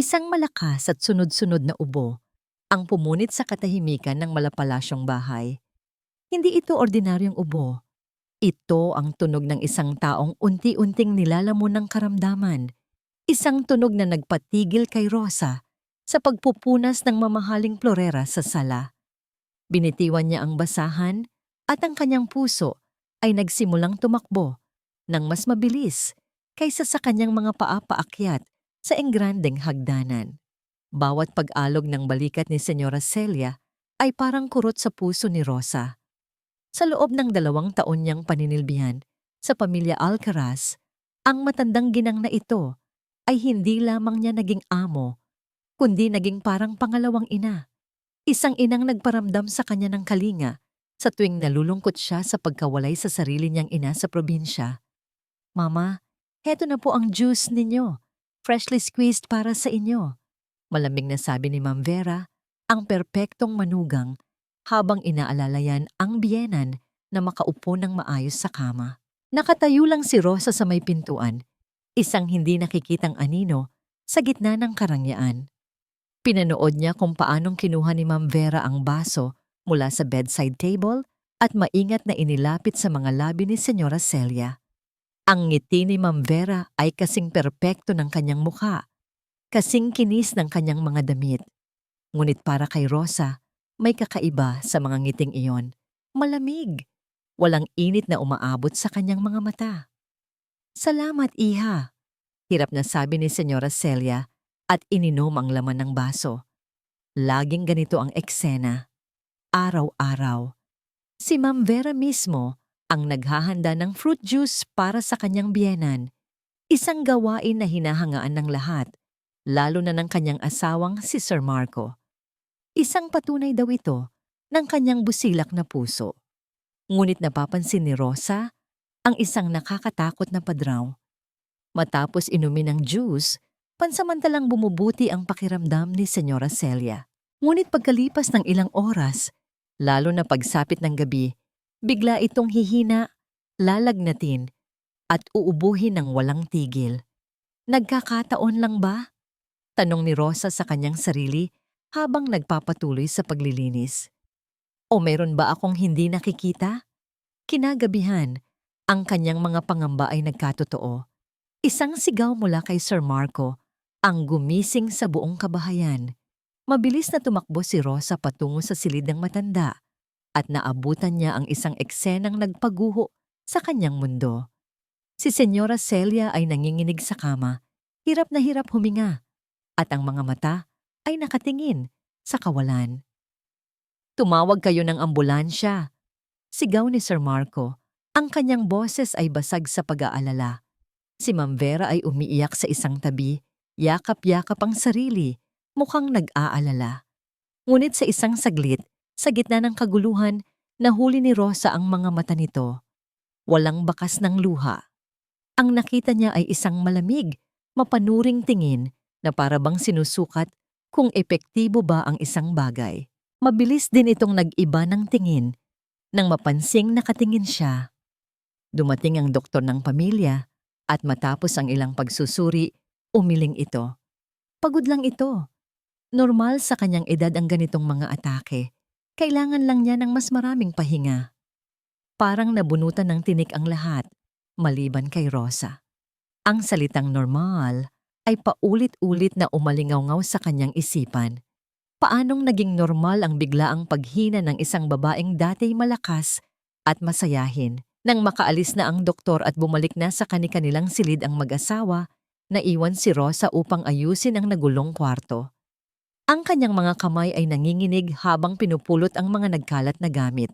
Isang malakas at sunod-sunod na ubo ang pumunit sa katahimikan ng malapalasyong bahay. Hindi ito ordinaryong ubo. Ito ang tunog ng isang taong unti-unting nilalamon ng karamdaman. Isang tunog na nagpatigil kay Rosa sa pagpupunas ng mamahaling florera sa sala. Binitiwan niya ang basahan at ang kanyang puso ay nagsimulang tumakbo ng mas mabilis kaysa sa kanyang mga paa paakyat sa engrandeng hagdanan. Bawat pag-alog ng balikat ni Senyora Celia ay parang kurot sa puso ni Rosa. Sa loob ng 2 taon niyang paninilbihan sa pamilya Alcaraz, ang matandang ginang na ito ay hindi lamang niya naging amo, kundi naging parang pangalawang ina. Isang inang nagparamdam sa kanya ng kalinga sa tuwing nalulungkot siya sa pagkawalay sa sarili niyang ina sa probinsya. "Mama, heto na po ang juice ninyo. Freshly squeezed para sa inyo," malamig na sabi ni Ma'am Vera, ang perpektong manugang, habang inaalalayan ang biyenan na makaupo ng maayos sa kama. Nakatayo lang si Rosa sa may pintuan, isang hindi nakikitang anino sa gitna ng karangyaan. Pinanood niya kung paanong kinuha ni Ma'am Vera ang baso mula sa bedside table at maingat na inilapit sa mga labi ni Senyora Celia. Ang ngiti ni Ma'am Vera ay kasing perpekto ng kanyang mukha, kasing kinis ng kanyang mga damit. Ngunit para kay Rosa, may kakaiba sa mga ngiting iyon. Malamig, walang init na umaabot sa kanyang mga mata. "Salamat, iha," hirap na sabi ni Senyora Celia at ininom ang laman ng baso. Laging ganito ang eksena. Araw-araw. Si Ma'am Vera mismo ang naghahanda ng fruit juice para sa kanyang biyenan. Isang gawain na hinahangaan ng lahat, lalo na ng kanyang asawang si Sir Marco. Isang patunay daw ito ng kanyang busilak na puso. Ngunit napapansin ni Rosa ang isang nakakatakot na padraw. Matapos inumin ng juice, pansamantalang bumubuti ang pakiramdam ni Senyora Celia. Ngunit pagkalipas ng ilang oras, lalo na pagsapit ng gabi, bigla itong hihina, lalagnatin, at uubuhin ng walang tigil. "Nagkakataon lang ba?" tanong ni Rosa sa kanyang sarili habang nagpapatuloy sa paglilinis. "O meron ba akong hindi nakikita?" Kinagabihan, ang kanyang mga pangamba ay nagkatotoo. Isang sigaw mula kay Sir Marco ang gumising sa buong kabahayan. Mabilis na tumakbo si Rosa patungo sa silid ng matanda at naabutan niya ang isang eksenang nagpaguho sa kanyang mundo. Si Senyora Celia ay nanginginig sa kama, hirap na hirap huminga, at ang mga mata ay nakatingin sa kawalan. "Tumawag kayo ng ambulansya," sigaw ni Sir Marco. Ang kanyang boses ay basag sa pag-aalala. Si Ma'am Vera ay umiiyak sa isang tabi, yakap-yakap ang sarili, mukhang nag-aalala. Ngunit sa isang saglit, sa gitna ng kaguluhan, nahuli ni Rosa ang mga mata nito. Walang bakas ng luha. Ang nakita niya ay isang malamig, mapanuring tingin na para bang sinusukat kung epektibo ba ang isang bagay. Mabilis din itong nag-iba ng tingin nang mapansing nakatingin siya. Dumating ang doktor ng pamilya at matapos ang ilang pagsusuri, umiling ito. Pagod lang ito. Normal sa kanyang edad ang ganitong mga atake. Kailangan lang niya ng mas maraming pahinga. Parang nabunutan ng tinik ang lahat, maliban kay Rosa. Ang salitang normal ay paulit-ulit na umalingaw-ngaw sa kanyang isipan. Paanong naging normal ang biglaang paghina ng isang babaeng dati malakas at masayahin? Nang makaalis na ang doktor at bumalik na sa kani-kanilang silid ang mag-asawa, naiwan si Rosa upang ayusin ang nagulong kwarto. Ang kanyang mga kamay ay nanginginig habang pinupulot ang mga nagkalat na gamit.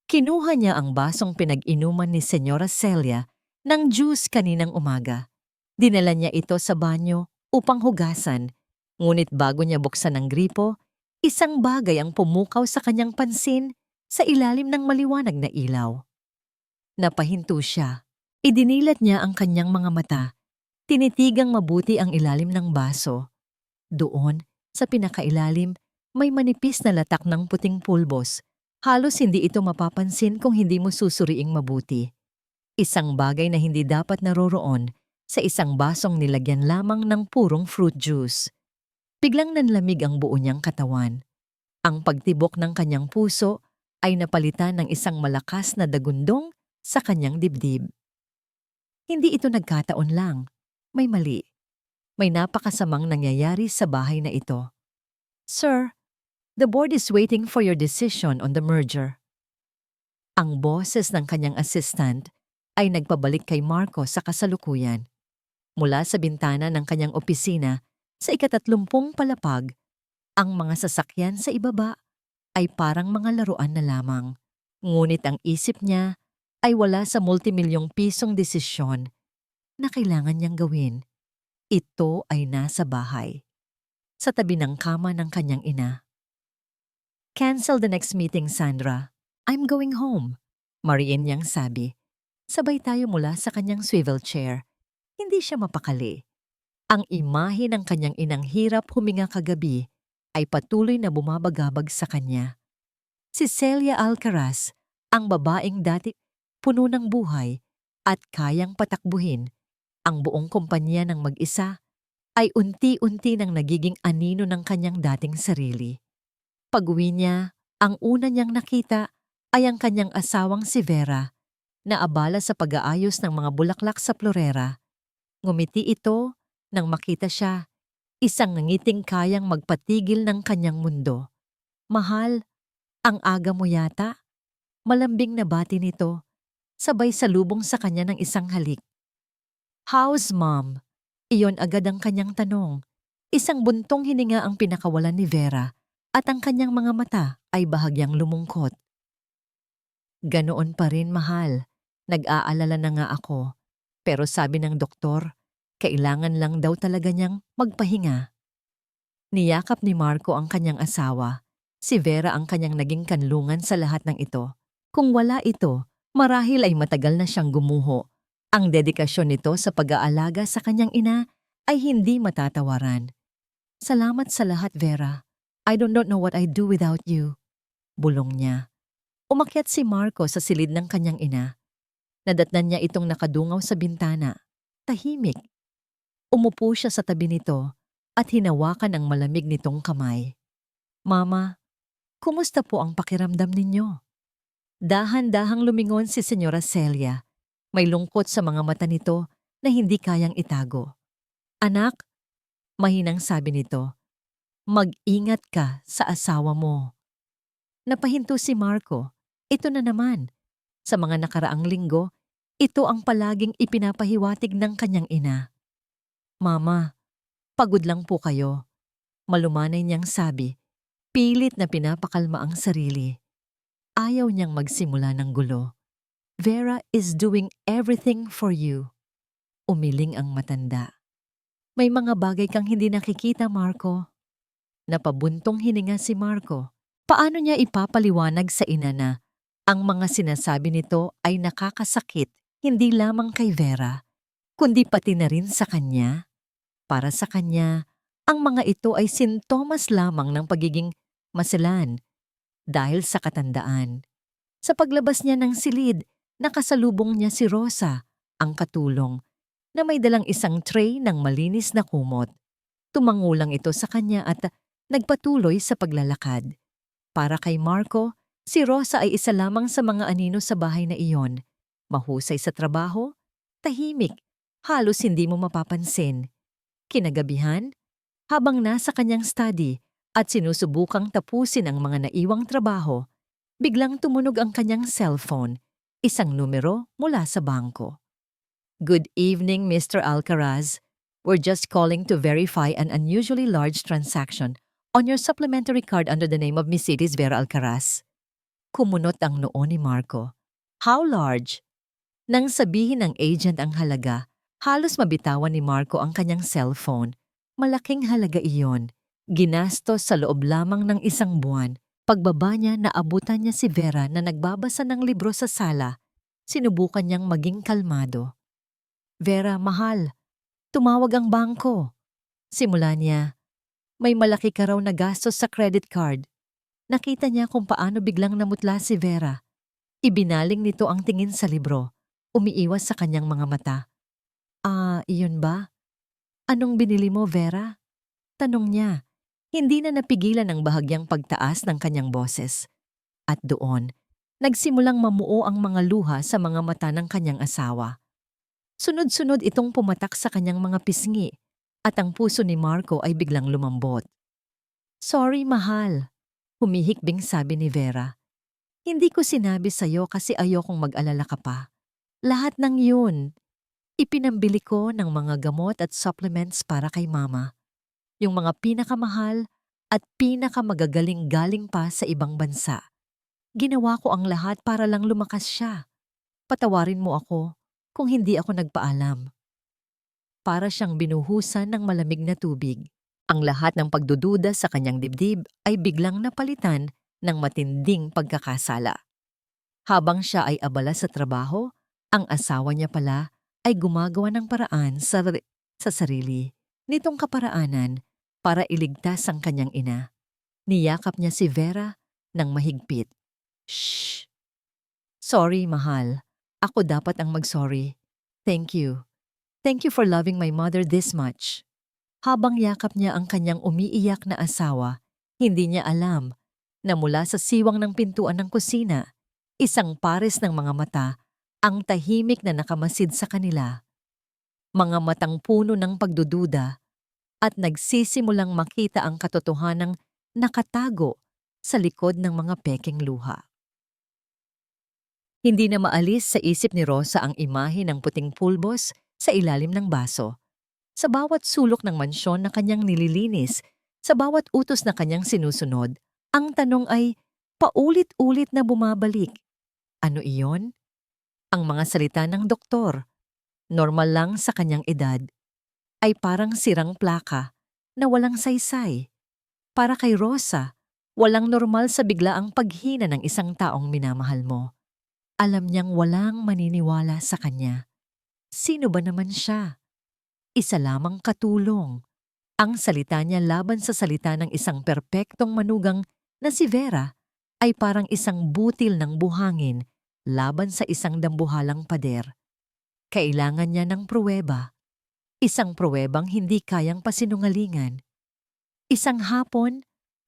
Kinuha niya ang basong pinag-inuman ni Senyora Celia ng juice kaninang umaga. Dinala niya ito sa banyo upang hugasan, ngunit bago niya buksan ang gripo, isang bagay ang pumukaw sa kanyang pansin sa ilalim ng maliwanag na ilaw. Napahinto siya. Idinilat niya ang kanyang mga mata. Tinitigang mabuti ang ilalim ng baso. Doon, sa pinakailalim, may manipis na latak ng puting pulbos. Halos hindi ito mapapansin kung hindi mo susuriing mabuti. Isang bagay na hindi dapat naroroon sa isang basong nilagyan lamang ng purong fruit juice. Biglang nanlamig ang buo niyang katawan. Ang pagtibok ng kanyang puso ay napalitan ng isang malakas na dagundong sa kanyang dibdib. Hindi ito nagkataon lang. May mali. May napakasamang nangyayari sa bahay na ito. Sir, the board is waiting for your decision on the merger. Ang boses ng kanyang assistant ay nagpabalik kay Marco sa kasalukuyan. Mula sa bintana ng kanyang opisina sa ika-30 palapag, ang mga sasakyan sa ibaba ay parang mga laruan na lamang. Ngunit ang isip niya ay wala sa multimilyong pisong desisyon na kailangan niyang gawin. Ito ay nasa bahay, sa tabi ng kama ng kanyang ina. Cancel the next meeting, Sandra. I'm going home, Marian niyang sabi. Sabay tayo mula sa kanyang swivel chair. Hindi siya mapakali. Ang imahe ng kanyang inang hirap huminga kagabi ay patuloy na bumabagabag sa kanya. Si Celia Alcaraz, ang babaeng dati puno ng buhay at kayang patakbuhin ang buong kumpanya ng mag-isa, ay unti-unti nang nagiging anino ng kanyang dating sarili. Pag-uwi niya, ang una niyang nakita ay ang kanyang asawang si Vera, na abala sa pag-aayos ng mga bulaklak sa florera. Ngumiti ito nang makita siya, isang ngiting kayang magpatigil ng kanyang mundo. Mahal, ang aga mo yata? Malambing na bati nito, sabay salubong sa kanya ng isang halik. How's mom? Iyon agad ang kanyang tanong. Isang buntong hininga ang pinakawalan ni Vera at ang kanyang mga mata ay bahagyang lumungkot. Ganoon pa rin, mahal. Nag-aalala na nga ako. Pero sabi ng doktor, kailangan lang daw talaga niyang magpahinga. Niyakap ni Marco ang kanyang asawa. Si Vera ang kanyang naging kanlungan sa lahat ng ito. Kung wala ito, marahil ay matagal na siyang gumuho. Ang dedikasyon nito sa pag-aalaga sa kanyang ina ay hindi matatawaran. Salamat sa lahat, Vera. I don't know what I'd do without you. Bulong niya. Umakyat si Marco sa silid ng kanyang ina. Nadatnan niya itong nakadungaw sa bintana. Tahimik. Umupo siya sa tabi nito at hinawakan ang malamig nitong kamay. Mama, kumusta po ang pakiramdam ninyo? Dahan-dahang lumingon si Senyora Celia. May lungkot sa mga mata nito na hindi kayang itago. Anak, mahinang sabi nito, mag-ingat ka sa asawa mo. Napahinto si Marco. Ito na naman. Sa mga nakaraang linggo, ito ang palaging ipinapahiwatig ng kanyang ina. Mama, pagod lang po kayo. Malumanay niyang sabi, pilit na pinapakalma ang sarili. Ayaw niyang magsimula ng gulo. Vera is doing everything for you. Umiling ang matanda. May mga bagay kang hindi nakikita, Marco. Napabuntong hininga si Marco. Paano niya ipapaliwanag sa ina na ang mga sinasabi nito ay nakakasakit hindi lamang kay Vera, kundi pati na rin sa kanya? Para sa kanya, ang mga ito ay sintomas lamang ng pagiging maselan dahil sa katandaan. Sa paglabas niya ng silid, nakasalubong niya si Rosa, ang katulong, na may dalang isang tray ng malinis na kumot. Tumangulang ito sa kanya at nagpatuloy sa paglalakad. Para kay Marco, si Rosa ay isa lamang sa mga anino sa bahay na iyon. Mahusay sa trabaho, tahimik, halos hindi mo mapapansin. Kinagabihan, habang nasa kanyang study at sinusubukang tapusin ang mga naiwang trabaho, biglang tumunog ang kanyang cellphone, isang numero mula sa bangko. Good evening, Mr. Alcaraz. We're just calling to verify an unusually large transaction on your supplementary card under the name of Mercedes Vera Alcaraz. Kumunot ang noo ni Marco. How large? Nang sabihin ng agent ang halaga, halos mabitawan ni Marco ang kanyang cellphone. Malaking halaga iyon. Ginastos sa loob lamang ng isang buwan. Pagbaba niya, naabutan niya si Vera na nagbabasa ng libro sa sala. Sinubukan niyang maging kalmado. Vera, mahal. Tumawag ang bangko. Simula niya, may malaki ka raw na gastos sa credit card. Nakita niya kung paano biglang namutla si Vera. Ibinaling nito ang tingin sa libro. Umiiwas sa kanyang mga mata. Iyon ba? Anong binili mo, Vera? Tanong niya. Hindi na napigilan ang bahagyang pagtaas ng kanyang boses. At doon, nagsimulang mamuo ang mga luha sa mga mata ng kanyang asawa. Sunod-sunod itong pumatak sa kanyang mga pisngi at ang puso ni Marco ay biglang lumambot. "Sorry, mahal," humihikbing sabi ni Vera. "Hindi ko sinabi sa'yo kasi ayokong mag-alala ka pa. Lahat ng yun, ipinambili ko ng mga gamot at supplements para kay mama. Yung mga pinakamahal at pinakamagagaling galing pa sa ibang bansa. Ginawa ko ang lahat para lang lumakas siya. Patawarin mo ako kung hindi ako nagpaalam." Para siyang binuhusan ng malamig na tubig. Ang lahat ng pagdududa sa kanyang dibdib ay biglang napalitan ng matinding pagkakasala. Habang siya ay abala sa trabaho, ang asawa niya pala ay gumagawa ng paraan sa sarili nitong kaparaanan para iligtas ang kanyang ina. Niyakap niya si Vera ng mahigpit. "Shh! Sorry, mahal. Ako dapat ang mag-sorry. Thank you. Thank you for loving my mother this much." Habang yakap niya ang kanyang umiiyak na asawa, hindi niya alam na mula sa siwang ng pintuan ng kusina, isang pares ng mga mata ang tahimik na nakamasid sa kanila. Mga matang puno ng pagdududa at nagsisimulang makita ang katotohanang nakatago sa likod ng mga pekeng luha. Hindi na maalis sa isip ni Rosa ang imahe ng puting pulbos sa ilalim ng baso. Sa bawat sulok ng mansyon na kanyang nililinis, sa bawat utos na kanyang sinusunod, ang tanong ay paulit-ulit na bumabalik. Ano iyon? Ang mga salita ng doktor, normal lang sa kanyang edad, ay parang sirang plaka na walang saysay. Para kay Rosa, walang normal sa biglaang paghina ng isang taong minamahal mo. Alam niyang walang maniniwala sa kanya. Sino ba naman siya? Isa lamang katulong. Ang salita niya laban sa salita ng isang perpektong manugang na si Vera ay parang isang butil ng buhangin laban sa isang dambuhalang pader. Kailangan niya ng pruweba. Isang pruwebang hindi kayang pasinungalingan. Isang hapon,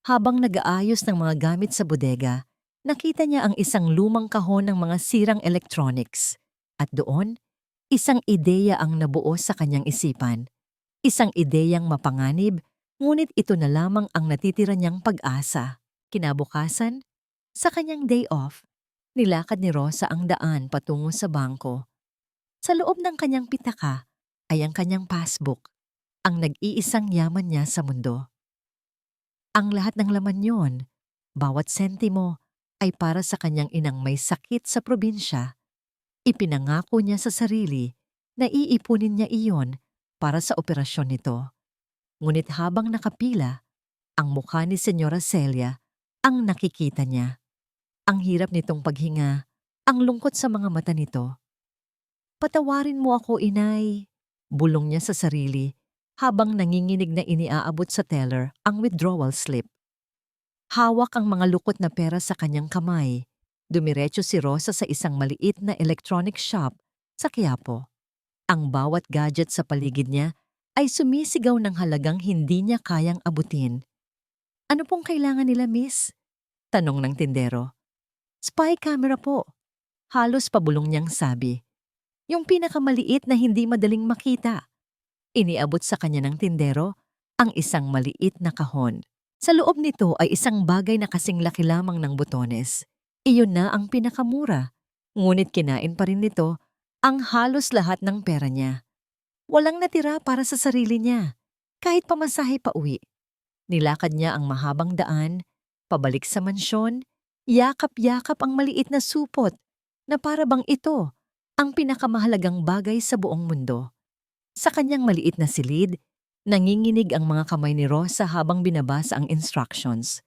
habang nag-aayos ng mga gamit sa bodega, nakita niya ang isang lumang kahon ng mga sirang electronics. At doon, isang ideya ang nabuo sa kanyang isipan. Isang ideyang mapanganib, ngunit ito na lamang ang natitira niyang pag-asa. Kinabukasan, sa kanyang day off, nilakad ni Rosa ang daan patungo sa bangko. Sa loob ng kanyang pitaka ay ang kanyang passbook, ang nag-iisang yaman niya sa mundo. Ang lahat ng laman yon, bawat sentimo, ay para sa kanyang inang may sakit sa probinsya. Ipinangako niya sa sarili na iipunin niya iyon para sa operasyon nito. Ngunit habang nakapila, ang mukha ni Senyora Celia ang nakikita niya. Ang hirap nitong paghinga, ang lungkot sa mga mata nito. "Patawarin mo ako, inay," bulong niya sa sarili habang nanginginig na iniaabot sa teller ang withdrawal slip. Hawak ang mga lukot na pera sa kanyang kamay. Dumiretso si Rosa sa isang maliit na electronic shop sa Quiapo. Ang bawat gadget sa paligid niya ay sumisigaw ng halagang hindi niya kayang abutin. "Ano pong kailangan nila, miss?" tanong ng tindero. "Spy camera po," halos pabulong niyang sabi. "Yung pinakamaliit na hindi madaling makita." Iniabot sa kanya ng tindero ang isang maliit na kahon. Sa loob nito ay isang bagay na kasing laki lamang ng botones. Iyon na ang pinakamura, ngunit kinain pa rin nito ang halos lahat ng pera niya. Walang natira para sa sarili niya, kahit pamasahe pa uwi. Nilakad niya ang mahabang daan, pabalik sa mansyon, yakap-yakap ang maliit na supot na para bang ito ang pinakamahalagang bagay sa buong mundo. Sa kanyang maliit na silid, nanginginig ang mga kamay ni Rosa habang binabasa ang instructions.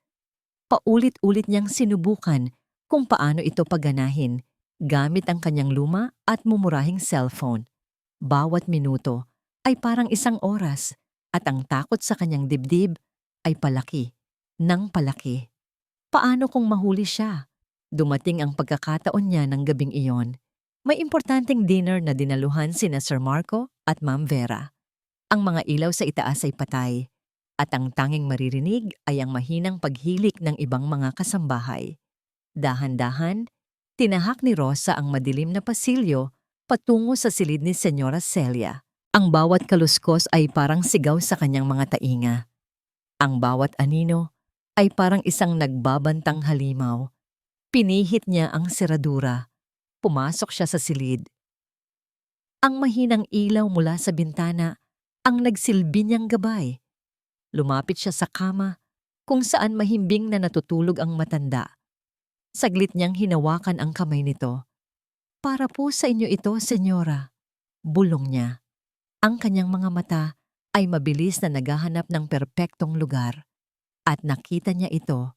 Paulit-ulit niyang sinubukan kung paano ito pagganahin gamit ang kanyang luma at mumurahing cellphone. Bawat minuto ay parang isang oras at ang takot sa kanyang dibdib ay palaki ng palaki. Paano kung mahuli siya? Dumating ang pagkakataon niya ng gabing iyon. May importanteng dinner na dinaluhan sina Sir Marco at Ma'am Vera. Ang mga ilaw sa itaas ay patay. At ang tanging maririnig ay ang mahinang paghilik ng ibang mga kasambahay. Dahan-dahan, tinahak ni Rosa ang madilim na pasilyo patungo sa silid ni Senyora Celia. Ang bawat kaluskos ay parang sigaw sa kanyang mga tainga. Ang bawat anino ay parang isang nagbabantang halimaw. Pinihit niya ang seradura. Pumasok siya sa silid. Ang mahinang ilaw mula sa bintana ang nagsilbi niyang gabay. Lumapit siya sa kama kung saan mahimbing na natutulog ang matanda. Saglit niyang hinawakan ang kamay nito. Para po sa inyo ito, senyora. Bulong niya. Ang kanyang mga mata ay mabilis na naghahanap ng perpektong lugar. At nakita niya ito,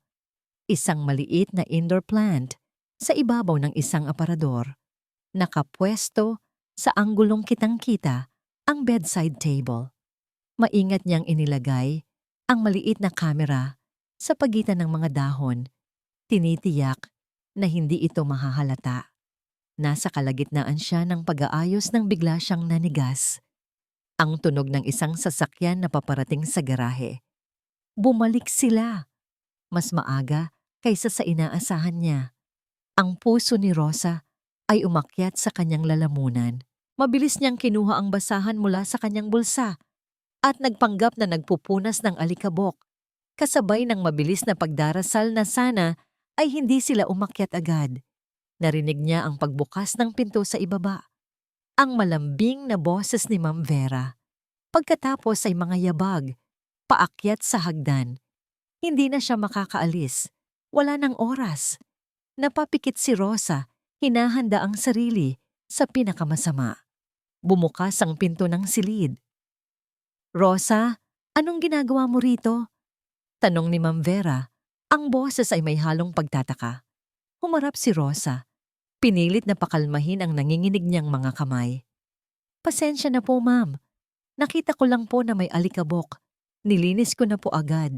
isang maliit na indoor plant sa ibabaw ng isang aparador. Nakapwesto sa anggulong kitang-kita ang bedside table. Maingat niyang inilagay ang maliit na kamera sa pagitan ng mga dahon. Tinitiyak na hindi ito mahahalata. Nasa kalagitnaan siya ng pag-aayos nang bigla siyang nanigas. Ang tunog ng isang sasakyan na paparating sa garahe. Bumalik sila. Mas maaga kaysa sa inaasahan niya. Ang puso ni Rosa ay umakyat sa kanyang lalamunan. Mabilis niyang kinuha ang basahan mula sa kanyang bulsa at nagpanggap na nagpupunas ng alikabok, kasabay ng mabilis na pagdarasal na sana ay hindi sila umakyat agad. Narinig niya ang pagbukas ng pinto sa ibaba. Ang malambing na boses ni Ma'am Vera. Pagkatapos ay mga yabag, paakyat sa hagdan. Hindi na siya makakaalis. Wala ng oras. Napapikit si Rosa, hinahanda ang sarili sa pinakamasama. Bumukas ang pinto ng silid. Rosa, anong ginagawa mo rito? Tanong ni Ma'am Vera. Ang boses ay may halong pagtataka. Humarap si Rosa. Pinilit na pakalmahin ang nanginginig niyang mga kamay. Pasensya na po, ma'am. Nakita ko lang po na may alikabok. Nilinis ko na po agad.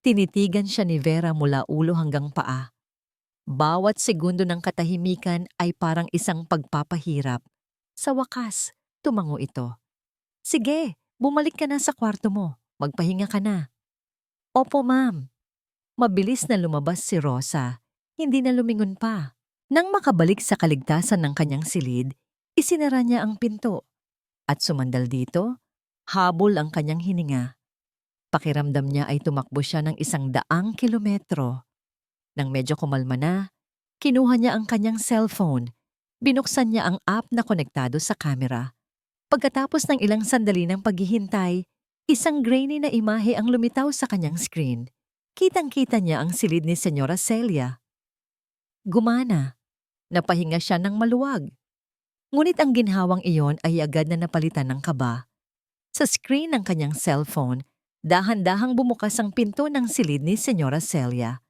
Tinitigan siya ni Vera mula ulo hanggang paa. Bawat segundo ng katahimikan ay parang isang pagpapahirap. Sa wakas, tumango ito. Sige, bumalik ka na sa kwarto mo. Magpahinga ka na. Opo, ma'am. Mabilis na lumabas si Rosa. Hindi na lumingon pa. Nang makabalik sa kaligtasan ng kanyang silid, isinara niya ang pinto. At sumandal dito, habol ang kanyang hininga. Pakiramdam niya ay tumakbo siya ng 100 kilometro. Nang medyo kumalma na, kinuha niya ang kanyang cellphone. Binuksan niya ang app na konektado sa kamera. Pagkatapos ng ilang sandali ng paghihintay, isang grainy na imahe ang lumitaw sa kanyang screen. Kitang-kita niya ang silid ni Senyora Celia. Gumana. Napahinga siya ng maluwag. Ngunit ang ginhawang iyon ay agad na napalitan ng kaba. Sa screen ng kanyang cellphone, dahan-dahang bumukas ang pinto ng silid ni Senyora Celia.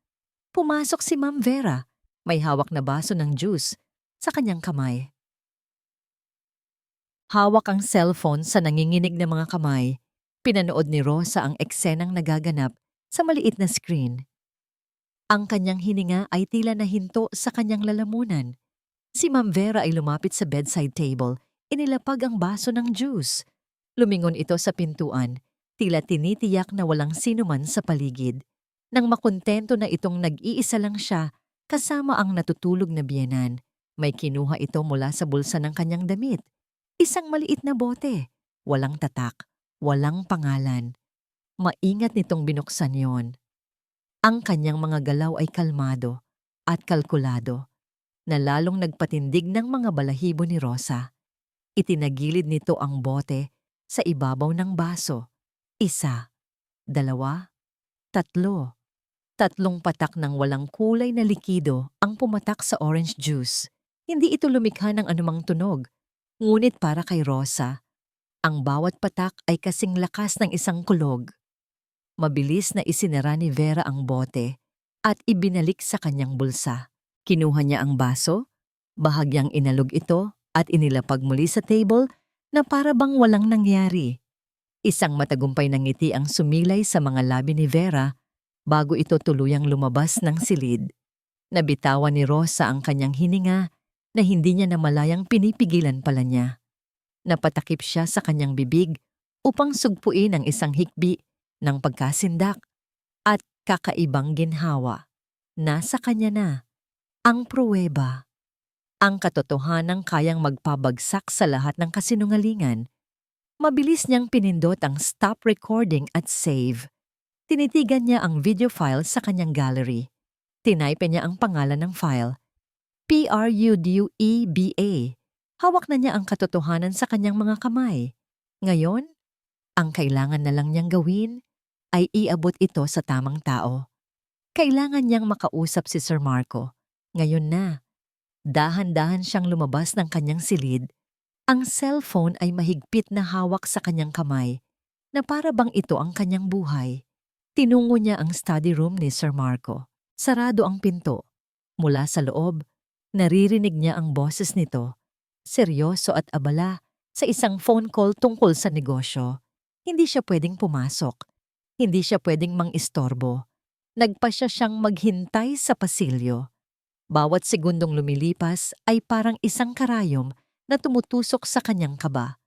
Pumasok si Ma'am Vera, may hawak na baso ng juice sa kanyang kamay. Hawak ang cellphone sa nanginginig na mga kamay. Pinanood ni Rosa ang eksenang nagaganap sa maliit na screen. Ang kanyang hininga ay tila nahinto sa kanyang lalamunan. Si Ma'am Vera ay lumapit sa bedside table, inilapag ang baso ng juice. Lumingon ito sa pintuan, tila tinitiyak na walang sinuman sa paligid. Nang makontento na itong nag-iisa lang siya, kasama ang natutulog na biyenan, may kinuha ito mula sa bulsa ng kanyang damit. Isang maliit na bote, walang tatak, walang pangalan. Maingat nitong binuksan yon. Ang kanyang mga galaw ay kalmado at kalkulado, na lalong nagpatindig ng mga balahibo ni Rosa. Itinagilid nito ang bote sa ibabaw ng baso. 1, 2, 3. 3 patak ng walang kulay na likido ang pumatak sa orange juice. Hindi ito lumikha ng anumang tunog, ngunit para kay Rosa, ang bawat patak ay kasing lakas ng isang kulog. Mabilis na isinara ni Vera ang bote at ibinalik sa kanyang bulsa. Kinuha niya ang baso, bahagyang inalog ito at inilapag muli sa table na para bang walang nangyari. Isang matagumpay na ngiti ang sumilay sa mga labi ni Vera bago ito tuluyang lumabas ng silid. Nabitawan ni Rosa ang kanyang hininga na hindi niya namalayang pinipigilan pala niya. Napatakip siya sa kanyang bibig upang sugpuin ang isang hikbi ng pagkasindak at kakaibang ginhawa. Nasa kanya na ang pruweba, ang katotohanang kayang magpabagsak sa lahat ng kasinungalingan. Mabilis niyang pinindot ang stop recording at save. Tinitigan niya ang video file sa kanyang gallery. Tinaype niya ang pangalan ng file, PRUDUEBA. Hawak na niya ang katotohanan sa kanyang mga kamay. Ngayon, ang kailangan na lang niyang gawin ay iabot ito sa tamang tao. Kailangan niyang makausap si Sir Marco. Ngayon na. Dahan-dahan siyang lumabas ng kanyang silid. Ang cellphone ay mahigpit na hawak sa kanyang kamay na para bang ito ang kanyang buhay. Tinungo niya ang study room ni Sir Marco. Sarado ang pinto. Mula sa loob, naririnig niya ang boses nito. Seryoso at abala sa isang phone call tungkol sa negosyo. Hindi siya pwedeng pumasok. Hindi siya pwedeng mang-istorbo. Nagpasya siyang maghintay sa pasilyo. Bawat segundong lumilipas ay parang isang karayom na tumutusok sa kanyang kaba.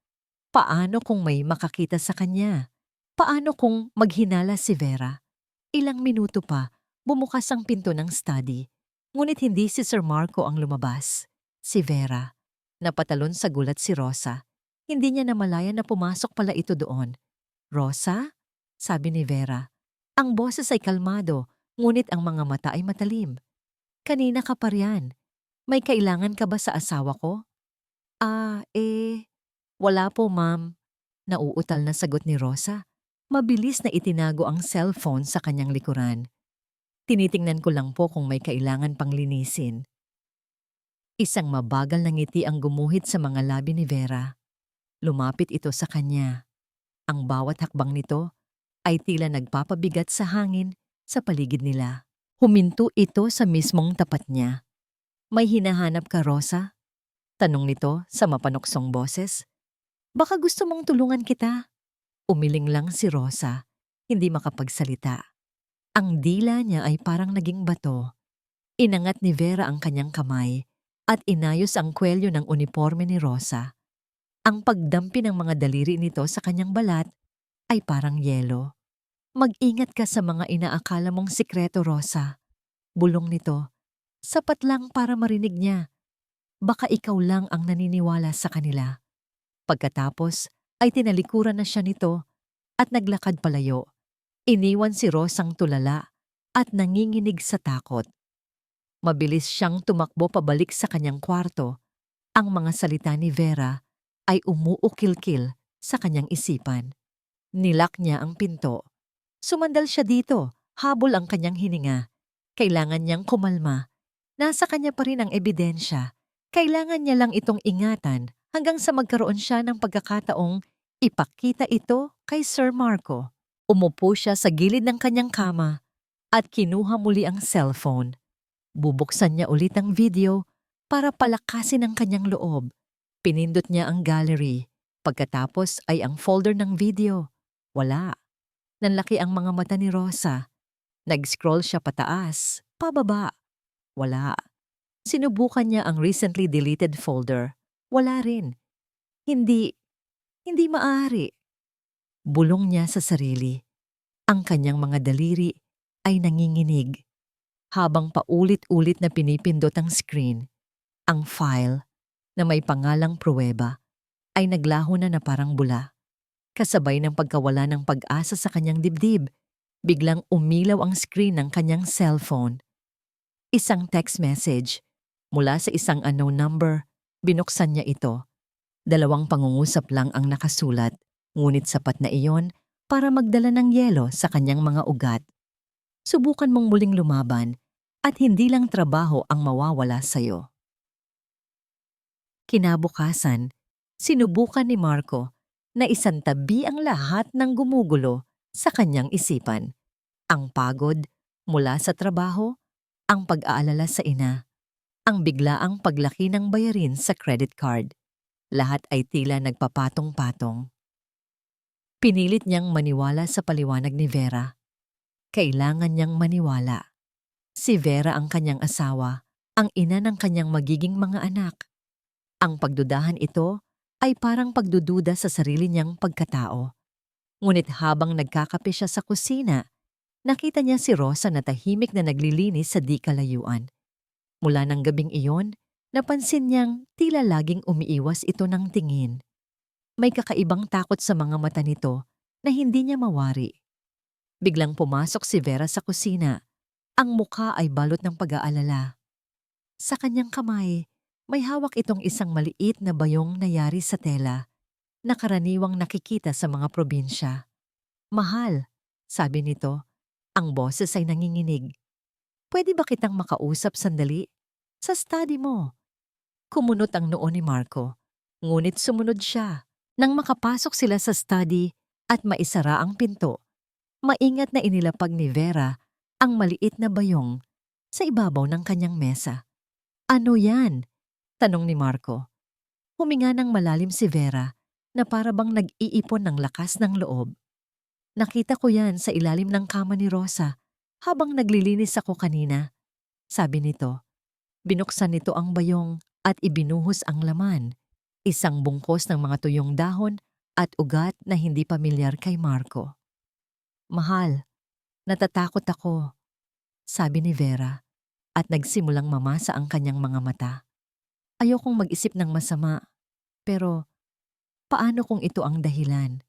Paano kung may makakita sa kanya? Paano kung maghinala si Vera? Ilang minuto pa, bumukas ang pinto ng study. Ngunit hindi si Sir Marco ang lumabas. Si Vera. Napatalon sa gulat si Rosa. Hindi niya namalayan na pumasok pala ito doon. Rosa? Sabi ni Vera. Ang boses ay kalmado, ngunit ang mga mata ay matalim. Kanina ka pa riyan. May kailangan ka ba sa asawa ko? Wala po, ma'am. Nauutal na sagot ni Rosa. Mabilis na itinago ang cellphone sa kanyang likuran. Tinitingnan ko lang po kung may kailangan pang linisin. Isang mabagal na ngiti ang gumuhit sa mga labi ni Vera. Lumapit ito sa kanya. Ang bawat hakbang nito ay tila nagpapabigat sa hangin sa paligid nila. Huminto ito sa mismong tapat niya. May hinahanap ka, Rosa? Tanong nito sa mapanuksong boses. Baka gusto mong tulungan kita. Umiling lang si Rosa, hindi makapagsalita. Ang dila niya ay parang naging bato. Inangat ni Vera ang kanyang kamay at inayos ang kwelyo ng uniforme ni Rosa. Ang pagdampi ng mga daliri nito sa kanyang balat ay parang yelo. Mag-ingat ka sa mga inaakala mong sikreto, Rosa. Bulong nito. Sapat lang para marinig niya. Baka ikaw lang ang naniniwala sa kanila. Pagkatapos ay tinalikuran na siya nito at naglakad palayo. Iniwan si Rosang tulala at nanginginig sa takot. Mabilis siyang tumakbo pabalik sa kanyang kwarto. Ang mga salita ni Vera ay umuukil-kil sa kanyang isipan. Nilak niya ang pinto. Sumandal siya dito, habol ang kanyang hininga. Kailangan niyang kumalma. Nasa kanya pa rin ang ebidensya. Kailangan niya lang itong ingatan hanggang sa magkaroon siya ng pagkakataong ipakita ito kay Sir Marco. Umupo siya sa gilid ng kanyang kama at kinuha muli ang cellphone. Bubuksan niya ulit ang video para palakasin ang kanyang loob. Pinindot niya ang gallery. Pagkatapos ay ang folder ng video. Wala. Nanlaki ang mga mata ni Rosa. Nag-scroll siya pataas, pababa. Wala. Sinubukan niya ang recently deleted folder. Wala rin. Hindi maaari. Bulong niya sa sarili. Ang kanyang mga daliri ay nanginginig. Habang paulit-ulit na pinipindot ang screen, ang file na may pangalang pruweba ay naglaho na parang bula. Kasabay ng pagkawala ng pag-asa sa kanyang dibdib, biglang umilaw ang screen ng kanyang cellphone. Isang text message mula sa isang unknown number. Binuksan niya ito. 2 pangungusap lang ang nakasulat, ngunit sapat na iyon para magdala ng yelo sa kanyang mga ugat. Subukan mong muling lumaban at hindi lang trabaho ang mawawala sa'yo. Kinabukasan, sinubukan ni Marco na isantabi ang lahat ng gumugulo sa kanyang isipan. Ang pagod mula sa trabaho, ang pag-aalala sa ina, ang biglaang paglaki ng bayarin sa credit card. Lahat ay tila nagpapatong-patong. Pinilit niyang maniwala sa paliwanag ni Vera. Kailangan niyang maniwala. Si Vera ang kanyang asawa, ang ina ng kanyang magiging mga anak. Ang pagdudahan ito ay parang pagdududa sa sarili niyang pagkatao. Ngunit habang nagkakape siya sa kusina, nakita niya si Rosa na tahimik na naglilinis sa di kalayuan. Mula ng gabing iyon, napansin niyang tila laging umiiwas ito ng tingin. May kakaibang takot sa mga mata nito na hindi niya mawari. Biglang pumasok si Vera sa kusina. Ang mukha ay balot ng pag-aalala. Sa kanyang kamay, may hawak itong isang maliit na bayong na yari sa tela na karaniwang nakikita sa mga probinsya. "Mahal," sabi nito, ang boses ay nanginginig. "Pwede ba kitang makausap sandali? Sa study mo." Kumunot ang noo ni Marco, ngunit sumunod siya. Nang makapasok sila sa study at maisara ang pinto, maingat na inilapag ni Vera ang maliit na bayong sa ibabaw ng kanyang mesa. "Ano yan?" tanong ni Marco. Huminga ng malalim si Vera na para bang nag-iipon ng lakas ng loob. "Nakita ko yan sa ilalim ng kama ni Rosa habang naglilinis ako kanina," sabi nito. Binuksan nito ang bayong at ibinuhos ang laman. Isang bungkos ng mga tuyong dahon at ugat na hindi pamilyar kay Marco. "Mahal, natatakot ako," sabi ni Vera at nagsimulang mamasa ang kanyang mga mata. "Ayokong mag-isip ng masama, pero paano kung ito ang dahilan?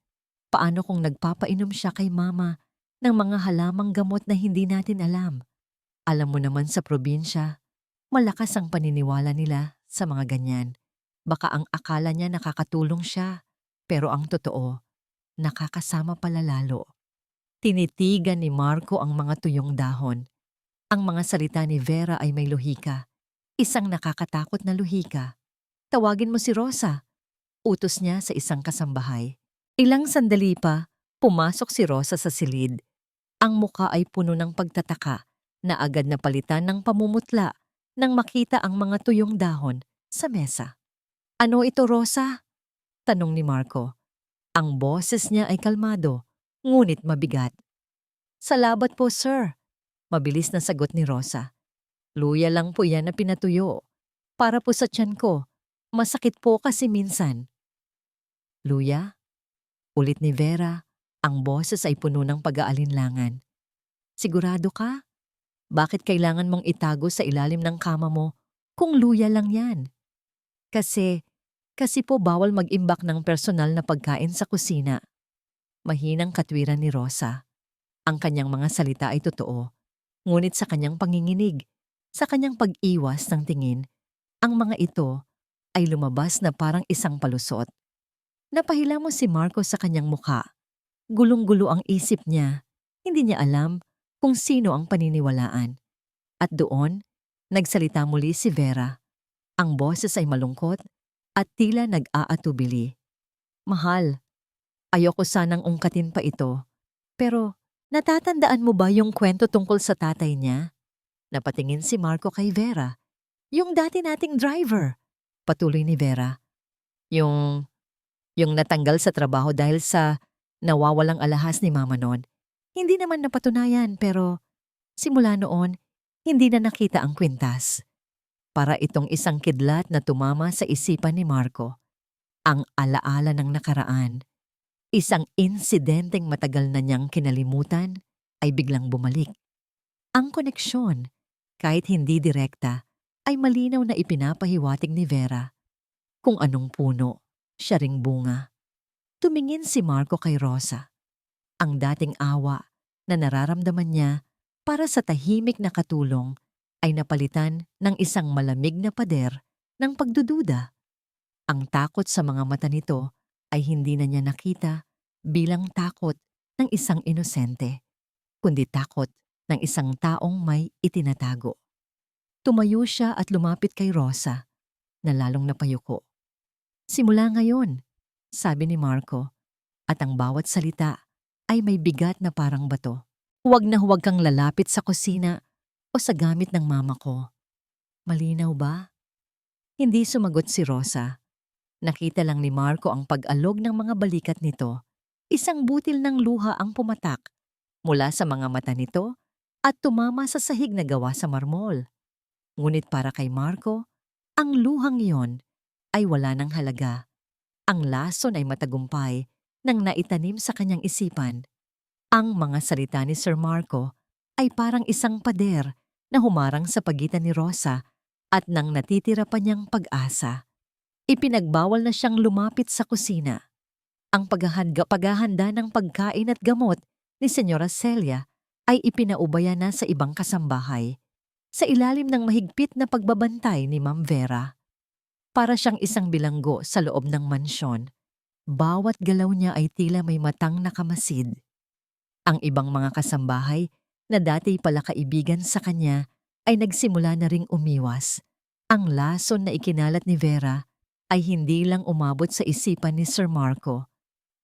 Paano kung nagpapainom siya kay Mama ng mga halamang gamot na hindi natin alam? Alam mo naman sa probinsya, malakas ang paniniwala nila sa mga ganyan. Baka ang akala niya nakakatulong siya, pero ang totoo, nakakasama pala lalo." Tinitigan ni Marco ang mga tuyong dahon. Ang mga salita ni Vera ay may lohika. Isang nakakatakot na lohika. "Tawagin mo si Rosa," utos niya sa isang kasambahay. Ilang sandali pa, pumasok si Rosa sa silid. Ang muka ay puno ng pagtataka na agad na palitan ng pamumutla nang makita ang mga tuyong dahon sa mesa. "Ano ito, Rosa?" tanong ni Marco. Ang boses niya ay kalmado, ngunit mabigat. "Salabat po, sir," mabilis na sagot ni Rosa. "Luya lang po yan na pinatuyo. Para po sa tiyan ko. Masakit po kasi minsan." "Luya?" Ulit ni Vera. Ang boses ay puno ng pag-aalinlangan. "Sigurado ka? Bakit kailangan mong itago sa ilalim ng kama mo kung luya lang yan?" Kasi po bawal mag-imbak ng personal na pagkain sa kusina." Mahinang katwiran ni Rosa. Ang kanyang mga salita ay totoo, ngunit sa kanyang panginginig, sa kanyang pag-iwas ng tingin, ang mga ito ay lumabas na parang isang palusot. Napahila mo si Marco sa kanyang mukha. Gulong-gulo ang isip niya. Hindi niya alam kung sino ang paniniwalaan. At doon, nagsalita muli si Vera. Ang boses ay malungkot at tila nag-aatubili. "Mahal, ayoko sanang ungkatin pa ito. Pero natatandaan mo ba yung kwento tungkol sa tatay niya?" Napatingin si Marco kay Vera. "Yung dati nating driver," patuloy ni Vera. Yung natanggal sa trabaho dahil sa nawawalang alahas ni Mama noon. Hindi naman napatunayan pero simula noon, hindi na nakita ang kwintas. Para itong isang kidlat na tumama sa isipan ni Marco. Ang alaala ng nakaraan. Isang insidenteng matagal na niyang kinalimutan ay biglang bumalik. Ang koneksyon, kahit hindi direkta, ay malinaw na ipinapahiwatig ni Vera. Kung anong puno, siya ring bunga. Tumingin si Marco kay Rosa. Ang dating awa na nararamdaman niya para sa tahimik na katulong ay napalitan ng isang malamig na pader ng pagdududa. Ang takot sa mga mata nito ay hindi na niya nakita bilang takot ng isang inosente, kundi takot ng isang taong may itinatago. Tumayo siya at lumapit kay Rosa, na lalong napayuko. "Simula ngayon," sabi ni Marco, at ang bawat salita ay may bigat na parang bato. "Huwag na huwag kang lalapit sa kusina o sa gamit ng mama ko. Malinaw ba?" Hindi sumagot si Rosa. Nakita lang ni Marco ang pag-alog ng mga balikat nito. Isang butil ng luha ang pumatak mula sa mga mata nito at tumama sa sahig na gawa sa marmol. Ngunit para kay Marco, ang luhang iyon ay wala ng halaga. Ang lason ay matagumpay nang naitanim sa kanyang isipan. Ang mga salita ni Sir Marco ay parang isang pader na humarang sa pagitan ni Rosa at nang natitira pa niyang pag-asa. Ipinagbawal na siyang lumapit sa kusina. Ang paghahanda ng pagkain at gamot ni Senyora Celia ay ipinaubaya na sa ibang kasambahay, sa ilalim ng mahigpit na pagbabantay ni Ma'am Vera. Para siyang isang bilanggo sa loob ng mansyon. Bawat galaw niya ay tila may matang nakamasid. Ang ibang mga kasambahay na dati pala kaibigan sa kanya ay nagsimula na ring umiwas. Ang lason na ikinalat ni Vera ay hindi lang umabot sa isipan ni Sir Marco,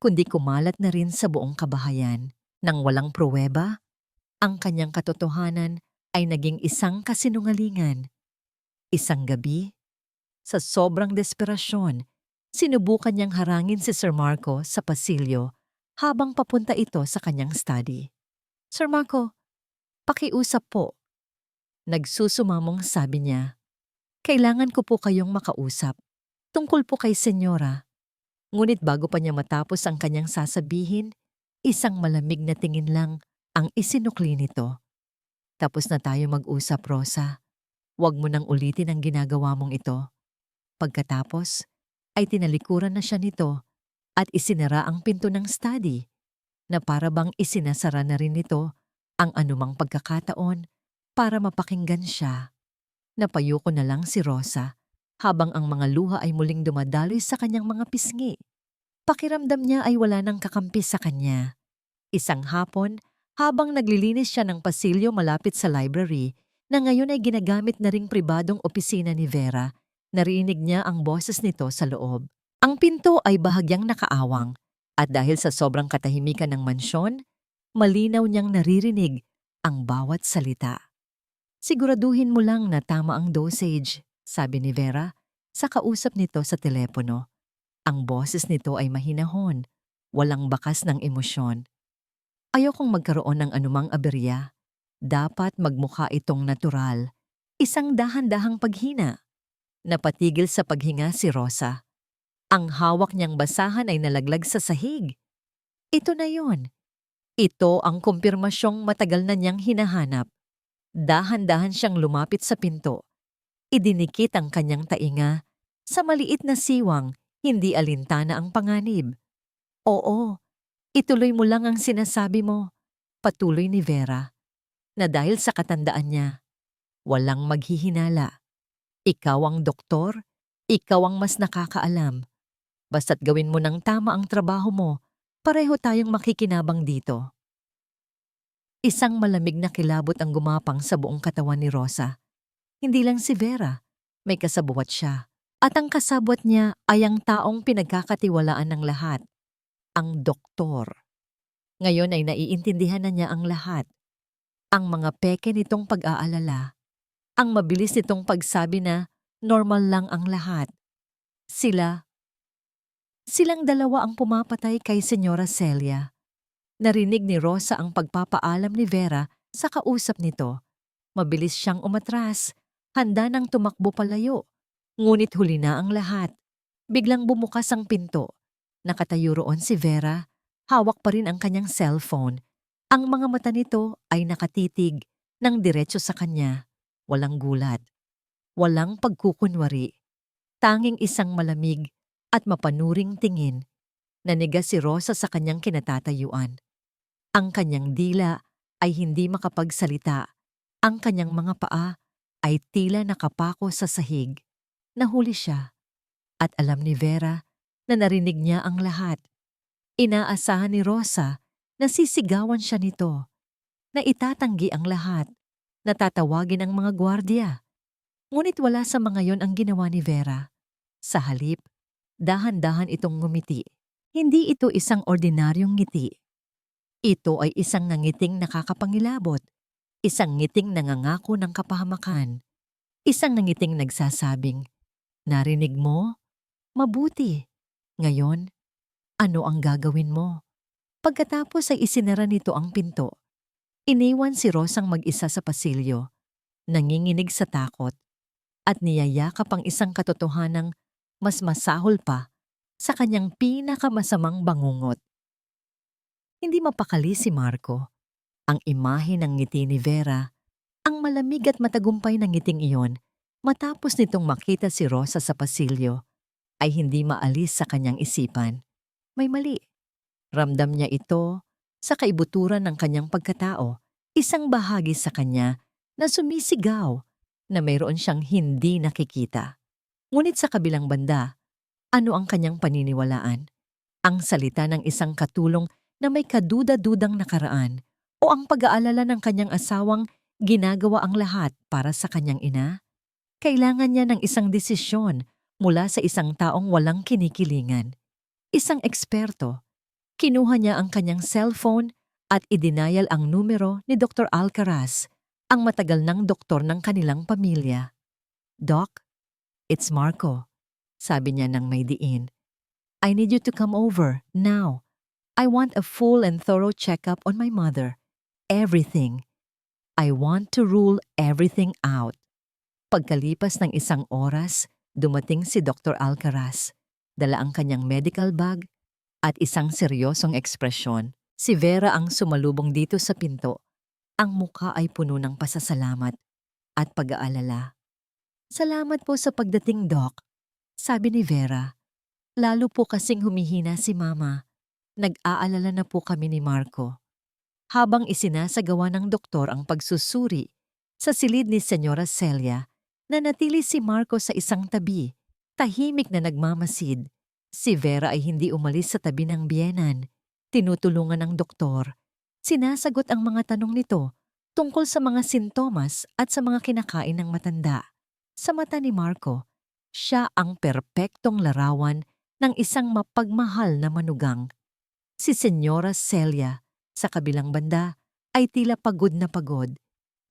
kundi kumalat na rin sa buong kabahayan. Nang walang pruweba, ang kanyang katotohanan ay naging isang kasinungalingan. Isang gabi, sa sobrang desperasyon, sinubukan niyang harangin si Sir Marco sa pasilyo habang papunta ito sa kanyang study. "Sir Marco, pakiusap po." Nagsusumamong sabi niya. "Kailangan ko po kayong makausap. Tungkol po kay Senyora." Ngunit bago pa niya matapos ang kanyang sasabihin, isang malamig na tingin lang ang isinukli nito. "Tapos na tayo mag-usap, Rosa. Huwag mo nang ulitin ang ginagawa mong ito." Pagkatapos, ay tinalikuran na siya nito at isinara ang pinto ng study na para bang isinasara na rin nito ang anumang pagkakataon para mapakinggan siya. Napayuko na lang si Rosa habang ang mga luha ay muling dumadaloy sa kanyang mga pisngi. Pakiramdam niya ay wala nang kakampi sa kanya. Isang hapon, habang naglilinis siya ng pasilyo malapit sa library na ngayon ay ginagamit na ring pribadong opisina ni Vera, narinig niya ang boses nito sa loob. Ang pinto ay bahagyang nakaawang at dahil sa sobrang katahimikan ng mansyon, malinaw niyang naririnig ang bawat salita. "Siguraduhin mo lang na tama ang dosage," sabi ni Vera sa kausap nito sa telepono. Ang boses nito ay mahinahon, walang bakas ng emosyon. "Ayokong magkaroon ng anumang aberya. Dapat magmukha itong natural." Isang dahan-dahang paghina. Napatigil sa paghinga si Rosa. Ang hawak niyang basahan ay nalaglag sa sahig. Ito na yon. Ito ang kumpirmasyong matagal na niyang hinahanap. Dahan-dahan siyang lumapit sa pinto. Idinikit ang kanyang tainga. Sa maliit na siwang, hindi alintana ang panganib. "Oo, ituloy mo lang ang sinasabi mo," patuloy ni Vera, na dahil sa katandaan niya, walang maghihinala. Ikaw ang doktor, ikaw ang mas nakakaalam. Basta't gawin mo ng tama ang trabaho mo, pareho tayong makikinabang dito. Isang malamig na kilabot ang gumapang sa buong katawan ni Rosa. Hindi lang si Vera, may kasabwat siya. At ang kasabwat niya ay ang taong pinagkakatiwalaan ng lahat, ang doktor. Ngayon ay naiintindihan na niya ang lahat. Ang mga peke nitong pag-aalala. Ang mabilis nitong pagsabi na normal lang ang lahat. Silang dalawa ang pumapatay kay Senyora Celia. Narinig ni Rosa ang pagpapaalam ni Vera sa kausap nito. Mabilis siyang umatras, handa nang tumakbo palayo. Ngunit huli na ang lahat. Biglang bumukas ang pinto. Nakatayo roon si Vera, hawak pa rin ang kanyang cellphone. Ang mga mata nito ay nakatitig ng diretso sa kanya. Walang gulat, walang pagkukunwari. Tanging isang malamig at mapanuring tingin. Nanigas si Rosa sa kanyang kinatatayuan. Ang kanyang dila ay hindi makapagsalita. Ang kanyang mga paa ay tila nakapako sa sahig. Nahuli siya. At alam ni Vera na narinig niya ang lahat. Inaasahan ni Rosa na sisigawan siya nito. Na itatanggi ang lahat. Natatawagin ang mga gwardya. Ngunit wala sa mga yon ang ginawa ni Vera. Sa halip, dahan-dahan itong ngumiti. Hindi ito isang ordinaryong ngiti. Ito ay isang nangiting nakakapangilabot. Isang ngiting nangangako ng kapahamakan. Isang nangiting nagsasabing, "Narinig mo? Mabuti. Ngayon, ano ang gagawin mo?" Pagkatapos ay isinara nito ang pinto. Iniwan si Rosang mag-isa sa pasilyo, nanginginig sa takot, at niyayakap ang isang katotohanang mas masahol pa sa kanyang pinakamasamang bangungot. Hindi mapakali si Marco. Ang imahe ng ngiti ni Vera, ang malamig at matagumpay ng ngiting iyon, matapos nitong makita si Rosa sa pasilyo, ay hindi maalis sa kanyang isipan. May mali. Ramdam niya ito sa kaibuturan ng kanyang pagkatao, isang bahagi sa kanya na sumisigaw na mayroon siyang hindi nakikita. Ngunit sa kabilang banda, ano ang kanyang paniniwalaan? Ang salita ng isang katulong na may kaduda-dudang nakaraan o ang pag-aalala ng kanyang asawang ginagawa ang lahat para sa kanyang ina? Kailangan niya ng isang desisyon mula sa isang taong walang kinikilingan. Isang eksperto. Kinuha niya ang kanyang cellphone at idinayal ang numero ni Dr. Alcaraz, ang matagal ng doktor ng kanilang pamilya. "Doc, it's Marco," sabi niya ng may diin. "I need you to come over, now. I want a full and thorough checkup on my mother. Everything. I want to rule everything out." Pagkalipas ng isang oras, dumating si Dr. Alcaraz. Dala ang kanyang medical bag at isang seryosong ekspresyon. Si Vera ang sumalubong dito sa pinto. Ang muka ay puno ng pasasalamat at pag-aalala. "Salamat po sa pagdating, Doc," sabi ni Vera. "Lalo po kasing humihina si Mama. Nag-aalala na po kami ni Marco." Habang isinasagawa ng doktor ang pagsusuri, sa silid ni Senyora Celia, nanatili si Marco sa isang tabi, tahimik na nagmamasid. Si Vera ay hindi umalis sa tabi ng biyenan. Tinutulungan ng doktor. Sinasagot ang mga tanong nito tungkol sa mga sintomas at sa mga kinakain ng matanda. Sa mata ni Marco, siya ang perpektong larawan ng isang mapagmahal na manugang. Si Senyora Celia, sa kabilang banda, ay tila pagod na pagod.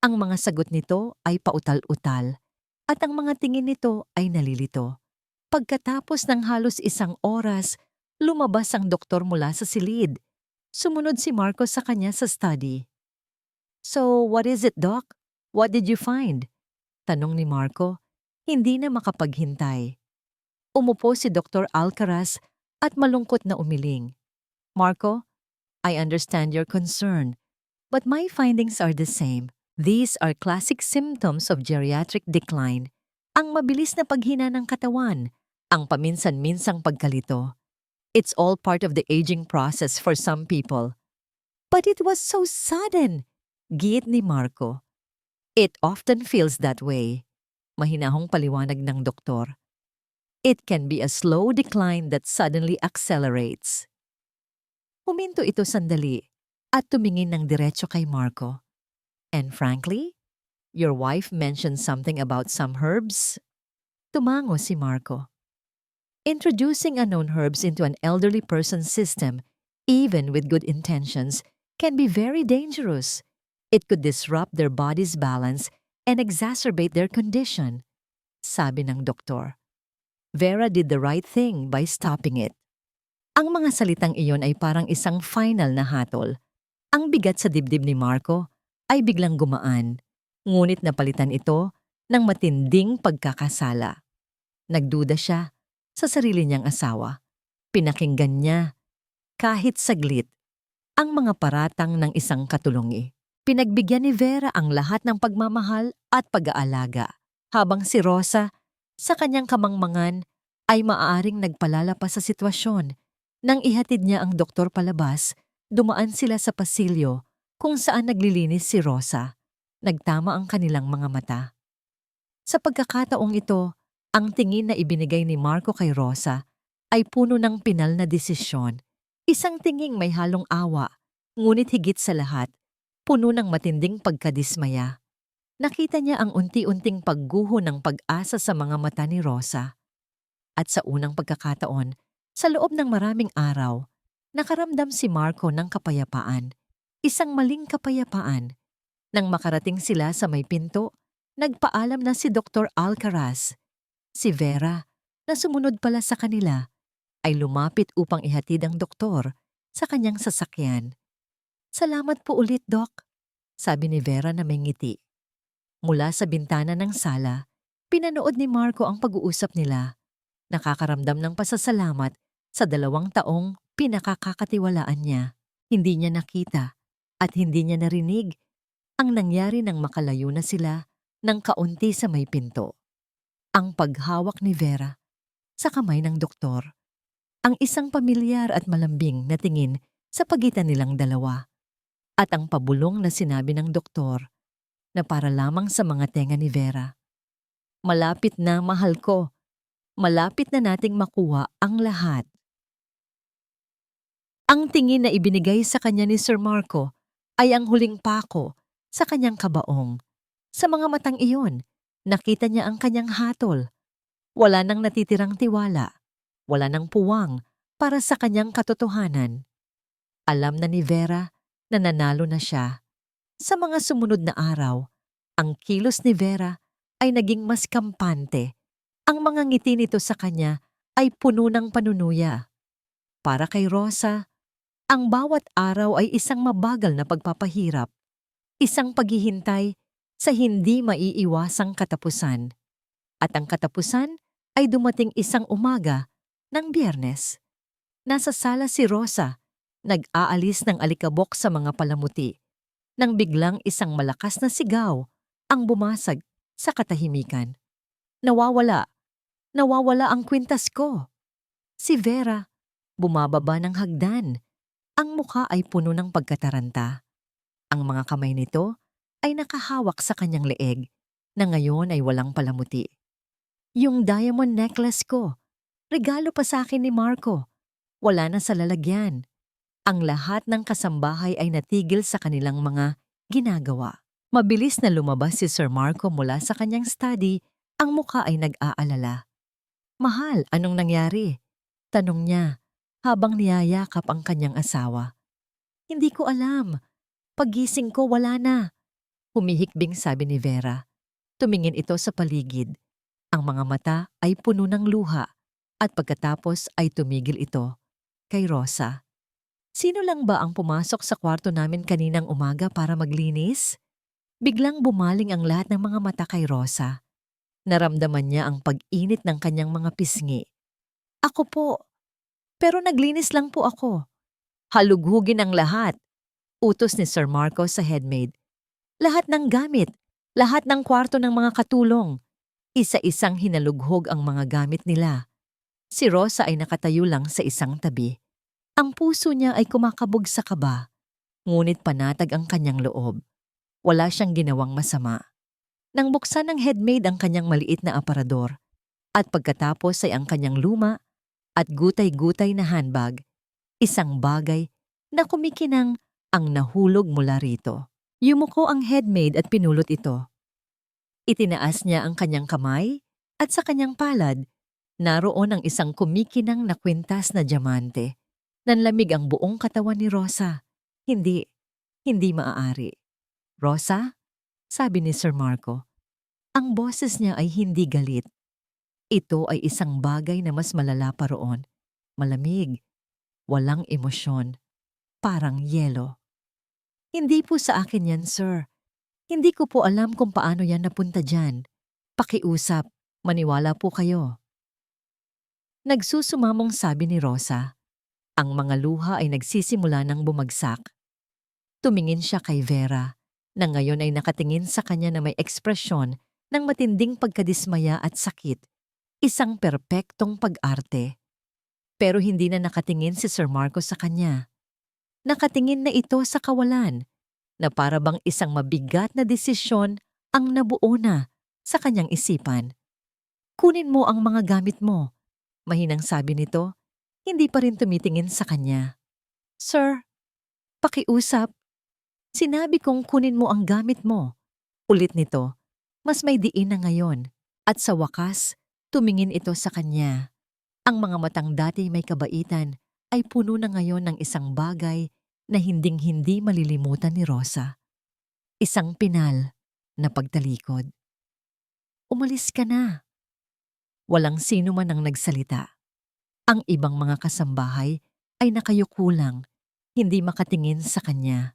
Ang mga sagot nito ay pautal-utal at ang mga tingin nito ay nalilito. Pagkatapos ng halos isang oras, lumabas ang doktor mula sa silid. Sumunod si Marco sa kanya sa study. "So, what is it, Doc? What did you find?" Tanong ni Marco, hindi na makapaghintay. Umupo si Dr. Alcaraz at malungkot na umiling. "Marco, I understand your concern, but my findings are the same. These are classic symptoms of geriatric decline. Ang mabilis na paghina ng katawan, ang paminsan-minsang pagkalito. It's all part of the aging process for some people." "But it was so sudden," giit ni Marco. "It often feels that way," mahinahong paliwanag ng doktor. "It can be a slow decline that suddenly accelerates." Huminto ito sandali at tumingin ng diretso kay Marco. "And frankly, your wife mentioned something about some herbs?" Tumango si Marco. Introducing unknown herbs into an elderly person's system, even with good intentions, can be very dangerous. It could disrupt their body's balance and exacerbate their condition, sabi ng doktor. Vera did the right thing by stopping it. Ang mga salitang iyon ay parang isang final na hatol. Ang bigat sa dibdib ni Marco ay biglang gumaan, ngunit napalitan ito ng matinding pagkakasala. Nagduda siya sa sarili niyang asawa. Pinakinggan niya, kahit saglit, ang mga paratang ng isang katulungi. Pinagbigyan ni Vera ang lahat ng pagmamahal at pag-aalaga, habang si Rosa, sa kanyang kamangmangan, ay maaaring nagpalala pa sa sitwasyon. Nang ihatid niya ang doktor palabas, dumaan sila sa pasilyo kung saan naglilinis si Rosa. Nagtama ang kanilang mga mata. Sa pagkakataong ito, ang tingin na ibinigay ni Marco kay Rosa ay puno ng pinal na desisyon. Isang tinging may halong awa, ngunit higit sa lahat, puno ng matinding pagkadismaya. Nakita niya ang unti-unting pagguho ng pag-asa sa mga mata ni Rosa. At sa unang pagkakataon, sa loob ng maraming araw, nakaramdam si Marco ng kapayapaan. Isang maling kapayapaan. Nang makarating sila sa may pinto, nagpaalam na si Dr. Alcaraz. Si Vera, na sumunod pala sa kanila, ay lumapit upang ihatid ang doktor sa kanyang sasakyan. "Salamat po ulit, Doc," sabi ni Vera na may ngiti. Mula sa bintana ng sala, pinanood ni Marco ang pag-uusap nila. Nakakaramdam ng pasasalamat sa 2 taong pinakakakatiwalaan niya. Hindi niya nakita at hindi niya narinig ang nangyari nang makalayo na sila ng kaunti sa may pinto. Ang paghawak ni Vera sa kamay ng doktor, ang isang pamilyar at malambing na tingin sa pagitan nilang dalawa, at ang pabulong na sinabi ng doktor na para lamang sa mga tenga ni Vera. Malapit na, mahal ko. Malapit na nating makuha ang lahat. Ang tingin na ibinigay sa kanya ni Sir Marco ay ang huling pako sa kanyang kabaong. Sa mga matang iyon, nakita niya ang kanyang hatol. Wala nang natitirang tiwala. Wala nang puwang para sa kanyang katotohanan. Alam na ni Vera na nanalo na siya. Sa mga sumunod na araw, ang kilos ni Vera ay naging mas kampante. Ang mga ngiti nito sa kanya ay puno ng panunuya. Para kay Rosa, ang bawat araw ay isang mabagal na pagpapahirap, isang paghihintay sa hindi maiiwasang katapusan. At ang katapusan ay dumating isang umaga ng Biyernes. Nasa sala si Rosa, nag-aalis ng alikabok sa mga palamuti, nang biglang isang malakas na sigaw ang bumasag sa katahimikan. Nawawala ang kwintas ko. Si Vera, bumababa ng hagdan. Ang mukha ay puno ng pagkataranta. Ang mga kamay nito ay nakahawak sa kanyang leeg na ngayon ay walang palamuti. Yung diamond necklace ko, regalo pa sa akin ni Marco, wala na sa lalagyan. Ang lahat ng kasambahay ay natigil sa kanilang mga ginagawa. Mabilis na lumabas si Sir Marco mula sa kanyang study, ang mukha ay nag-aalala. Mahal, anong nangyari? Tanong niya habang niyayakap ang kanyang asawa. Hindi ko alam. Paggising ko wala na. Humihikbing sabi ni Vera. Tumingin ito sa paligid. Ang mga mata ay puno ng luha at pagkatapos ay tumigil ito kay Rosa. Sino lang ba ang pumasok sa kwarto namin kaninang umaga para maglinis? Biglang bumaling ang lahat ng mga mata kay Rosa. Naramdaman niya ang pag-init ng kanyang mga pisngi. Ako po. Pero naglinis lang po ako. Halughugin ang lahat. Utos ni Sir Marco sa headmaid. Lahat ng gamit, lahat ng kwarto ng mga katulong. Isa-isang hinalughog ang mga gamit nila. Si Rosa ay nakatayo lang sa isang tabi. Ang puso niya ay kumakabog sa kaba, ngunit panatag ang kanyang loob. Wala siyang ginawang masama. Nang buksan ng headmaid ang kanyang maliit na aparador, at pagkatapos ay ang kanyang luma at gutay-gutay na handbag, isang bagay na kumikinang ang nahulog mula rito. Yumuko ang headmaid at pinulot ito. Itinaas niya ang kanyang kamay at sa kanyang palad, naroon ang isang kumikinang na kwintas na diamante. Nanlamig ang buong katawan ni Rosa. Hindi maaari. Rosa? Sabi ni Sir Marco. Ang boses niya ay hindi galit. Ito ay isang bagay na mas malala pa roon. Malamig, walang emosyon, parang yelo. Hindi po sa akin yan, sir. Hindi ko po alam kung paano yan napunta dyan. Pakiusap, maniwala po kayo. Nagsusumamong sabi ni Rosa. Ang mga luha ay nagsisimula ng bumagsak. Tumingin siya kay Vera, na ngayon ay nakatingin sa kanya na may ekspresyon ng matinding pagkadismaya at sakit. Isang perpektong pag-arte. Pero hindi na nakatingin si Sir Marco sa kanya. Nakatingin na ito sa kawalan, na para bang isang mabigat na desisyon ang nabuo na sa kanyang isipan. Kunin mo ang mga gamit mo, mahinang sabi nito, hindi pa rin tumitingin sa kanya. Sir, pakiusap. Sinabi kong kunin mo ang gamit mo. Ulit nito, mas may diin na ngayon, at sa wakas, tumingin ito sa kanya. Ang mga matang dati may kabaitan ay puno na ngayon ng isang bagay na hinding-hindi malilimutan ni Rosa. Isang pinal na pagtalikod. Umalis ka na. Walang sino man ang nagsalita. Ang ibang mga kasambahay ay nakayuko lang, hindi makatingin sa kanya.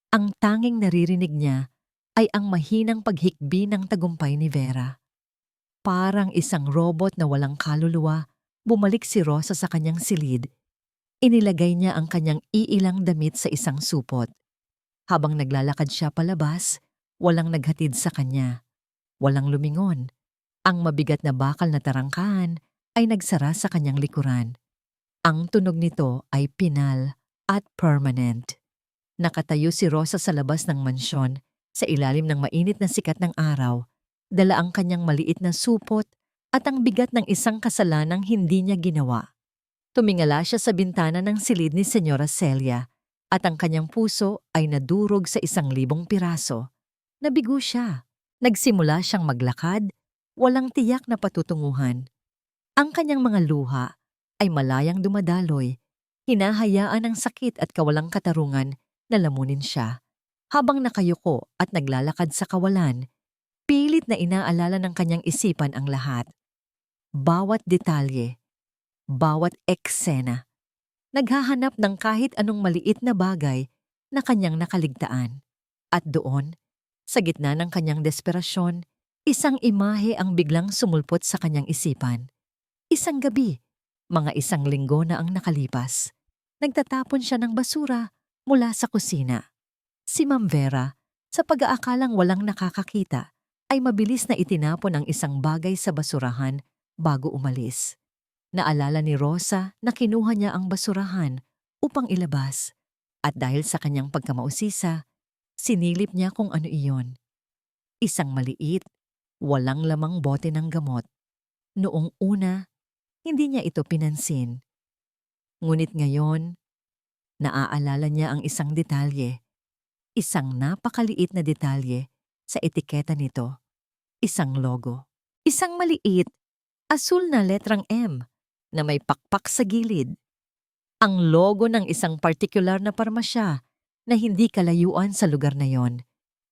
Ang tanging naririnig niya ay ang mahinang paghikbi ng tagumpay ni Vera. Parang isang robot na walang kaluluwa, bumalik si Rosa sa kanyang silid. Inilagay niya ang kanyang iilang damit sa isang supot. Habang naglalakad siya palabas, walang naghatid sa kanya. Walang lumingon. Ang mabigat na bakal na tarangkahan ay nagsara sa kanyang likuran. Ang tunog nito ay pinal at permanent. Nakatayo si Rosa sa labas ng mansyon, sa ilalim ng mainit na sikat ng araw, dala ang kanyang maliit na supot at ang bigat ng isang kasalanang hindi niya ginawa. Tumingala siya sa bintana ng silid ni Senyora Celia at ang kanyang puso ay nadurog sa 1,000 piraso. Nabigo siya. Nagsimula siyang maglakad, walang tiyak na patutunguhan. Ang kanyang mga luha ay malayang dumadaloy, hinahayaan ng sakit at kawalang katarungan na lamunin siya. Habang nakayuko at naglalakad sa kawalan, pilit na inaalala ng kanyang isipan ang lahat. Bawat detalye, bawat eksena. Naghahanap ng kahit anong maliit na bagay na kanyang nakaligtaan. At doon, sa gitna ng kanyang desperasyon, isang imahe ang biglang sumulpot sa kanyang isipan. Isang gabi, mga 1 linggo na ang nakalipas. Nagtatapon siya ng basura mula sa kusina. Si Ma'am Vera, sa pag-aakalang walang nakakakita, ay mabilis na itinapon ang isang bagay sa basurahan bago umalis. Naalala ni Rosa na kinuha niya ang basurahan upang ilabas at dahil sa kanyang pagkamausisa, sinilip niya kung ano iyon. Isang maliit, walang lamang bote ng gamot. Noong una, hindi niya ito pinansin. Ngunit ngayon, naaalala niya ang isang detalye. Isang napakaliit na detalye sa etiketa nito. Isang logo. Isang maliit, asul na letrang M na may pakpak sa gilid. Ang logo ng isang partikular na parmasya na hindi kalayuan sa lugar na yon.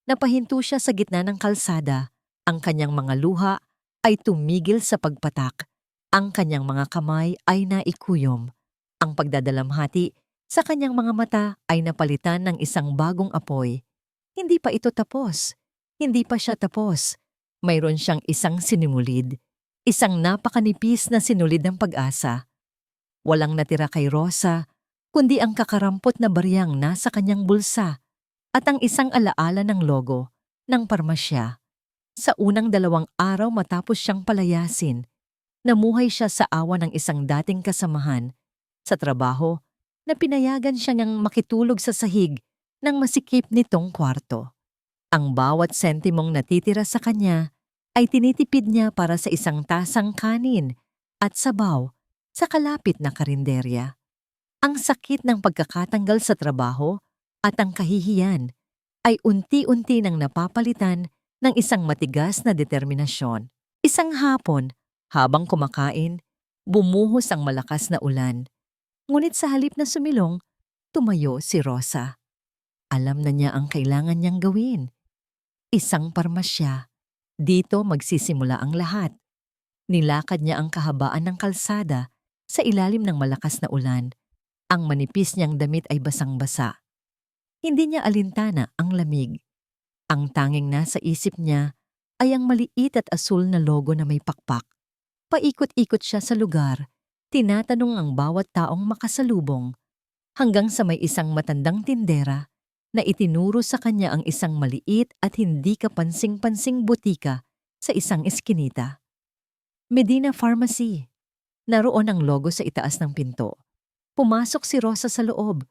Napahinto siya sa gitna ng kalsada. Ang kanyang mga luha ay tumigil sa pagpatak. Ang kanyang mga kamay ay naikuyom. Ang pagdadalamhati sa kanyang mga mata ay napalitan ng isang bagong apoy. Hindi pa ito tapos. Hindi pa siya tapos. Mayroon siyang isang sinimulid. Isang napakanipis na sinulid ng pag-asa. Walang natira kay Rosa, kundi ang kakarampot na bariyang nasa kanyang bulsa at ang isang alaala ng logo ng parmasya. Sa unang 2 araw matapos siyang palayasin, namuhay siya sa awa ng isang dating kasamahan sa trabaho na pinayagan siya niyang makitulog sa sahig ng masikip nitong kwarto. Ang bawat sentimong natitira sa kanya ay tinitipid niya para sa isang tasang kanin at sabaw sa kalapit na karinderya. Ang sakit ng pagkakatanggal sa trabaho at ang kahihiyan ay unti-unti nang napapalitan ng isang matigas na determinasyon. Isang hapon, habang kumakain, bumuhos ang malakas na ulan. Ngunit sa halip na sumilong, tumayo si Rosa. Alam na niya ang kailangan niyang gawin. Isang parmasya. Dito magsisimula ang lahat. Nilakad niya ang kahabaan ng kalsada sa ilalim ng malakas na ulan. Ang manipis niyang damit ay basang-basa. Hindi niya alintana ang lamig. Ang tanging nasa isip niya ay ang maliit at asul na logo na may pakpak. Paikot-ikot siya sa lugar, tinatanong ang bawat taong makasalubong, hanggang sa may isang matandang tindera na itinuro sa kanya ang isang maliit at hindi kapansing-pansing butika sa isang eskinita. Medina Pharmacy. Naroon ang logo sa itaas ng pinto. Pumasok si Rosa sa loob.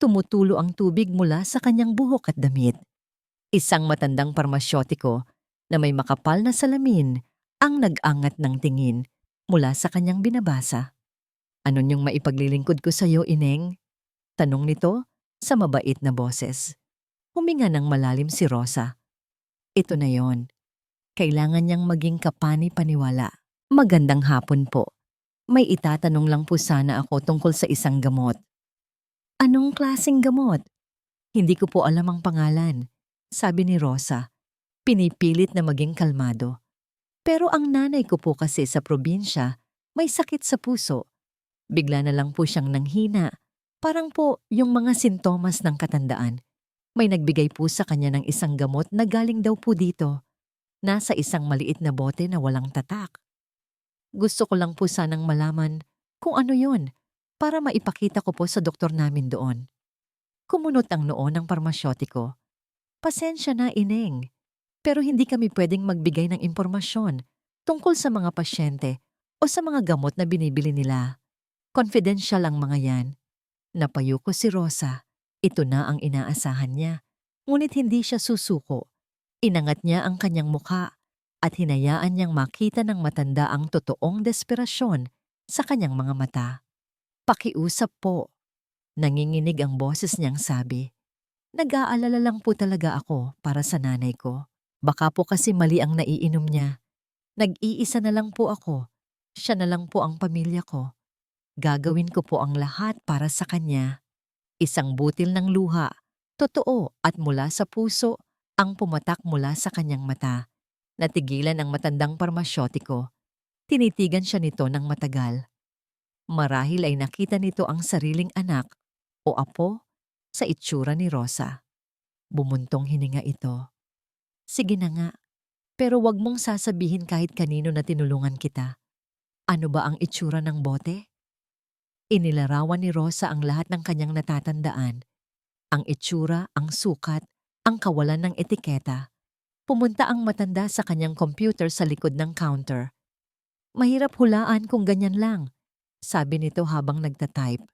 Tumutulo ang tubig mula sa kanyang buhok at damit. Isang matandang parmasyotiko na may makapal na salamin ang nag-angat ng tingin mula sa kanyang binabasa. "Ano niyong maipaglilingkod ko sa iyo, Ineng?" Tanong nito sa mabait na boses. Huminga ng malalim si Rosa. Ito na yon. Kailangan niyang maging kapani-paniwala. "Magandang hapon po. May itatanong lang po sana ako tungkol sa isang gamot." "Anong klaseng gamot?" "Hindi ko po alam ang pangalan," sabi ni Rosa. Pinipilit na maging kalmado. "Pero ang nanay ko po kasi sa probinsya may sakit sa puso." Bigla na lang po siyang nanghina. Parang po yung mga sintomas ng katandaan. May nagbigay po sa kanya ng isang gamot na galing daw po dito. Nasa isang maliit na bote na walang tatak. "Gusto ko lang po sanang malaman kung ano yon para maipakita ko po sa doktor namin doon. Kumunot ang noo ng parmasyotiko. Pasensya na, Ineng, pero hindi kami pwedeng magbigay ng impormasyon tungkol sa mga pasyente o sa mga gamot na binibili nila. Confidential ang mga yan. Napayo ko si Rosa. Ito na ang inaasahan niya. Ngunit hindi siya susuko. Inangat niya ang kanyang mukha at hinayaan niyang makita ng matanda ang totoong desperasyon sa kanyang mga mata. Pakiusap po. Nanginginig ang boses niyang sabi. Nag-aalala lang po talaga ako para sa nanay ko. Baka po kasi mali ang naiinom niya. Nag-iisa na lang po ako. Siya na lang po ang pamilya ko. Gagawin ko po ang lahat para sa kanya. Isang butil ng luha, totoo at mula sa puso, ang pumatak mula sa kanyang mata. Natigilan ang matandang parmasyotiko. Tinitigan siya nito ng matagal. Marahil ay nakita nito ang sariling anak o apo sa itsura ni Rosa. Bumuntong hininga ito. Sige na nga, pero wag mong sasabihin kahit kanino na tinulungan kita. Ano ba ang itsura ng bote? Inilarawan ni Rosa ang lahat ng kanyang natatandaan. Ang itsura, ang sukat, ang kawalan ng etiketa. Pumunta ang matanda sa kanyang computer sa likod ng counter. Mahirap hulaan kung ganyan lang, sabi nito habang nagtatype.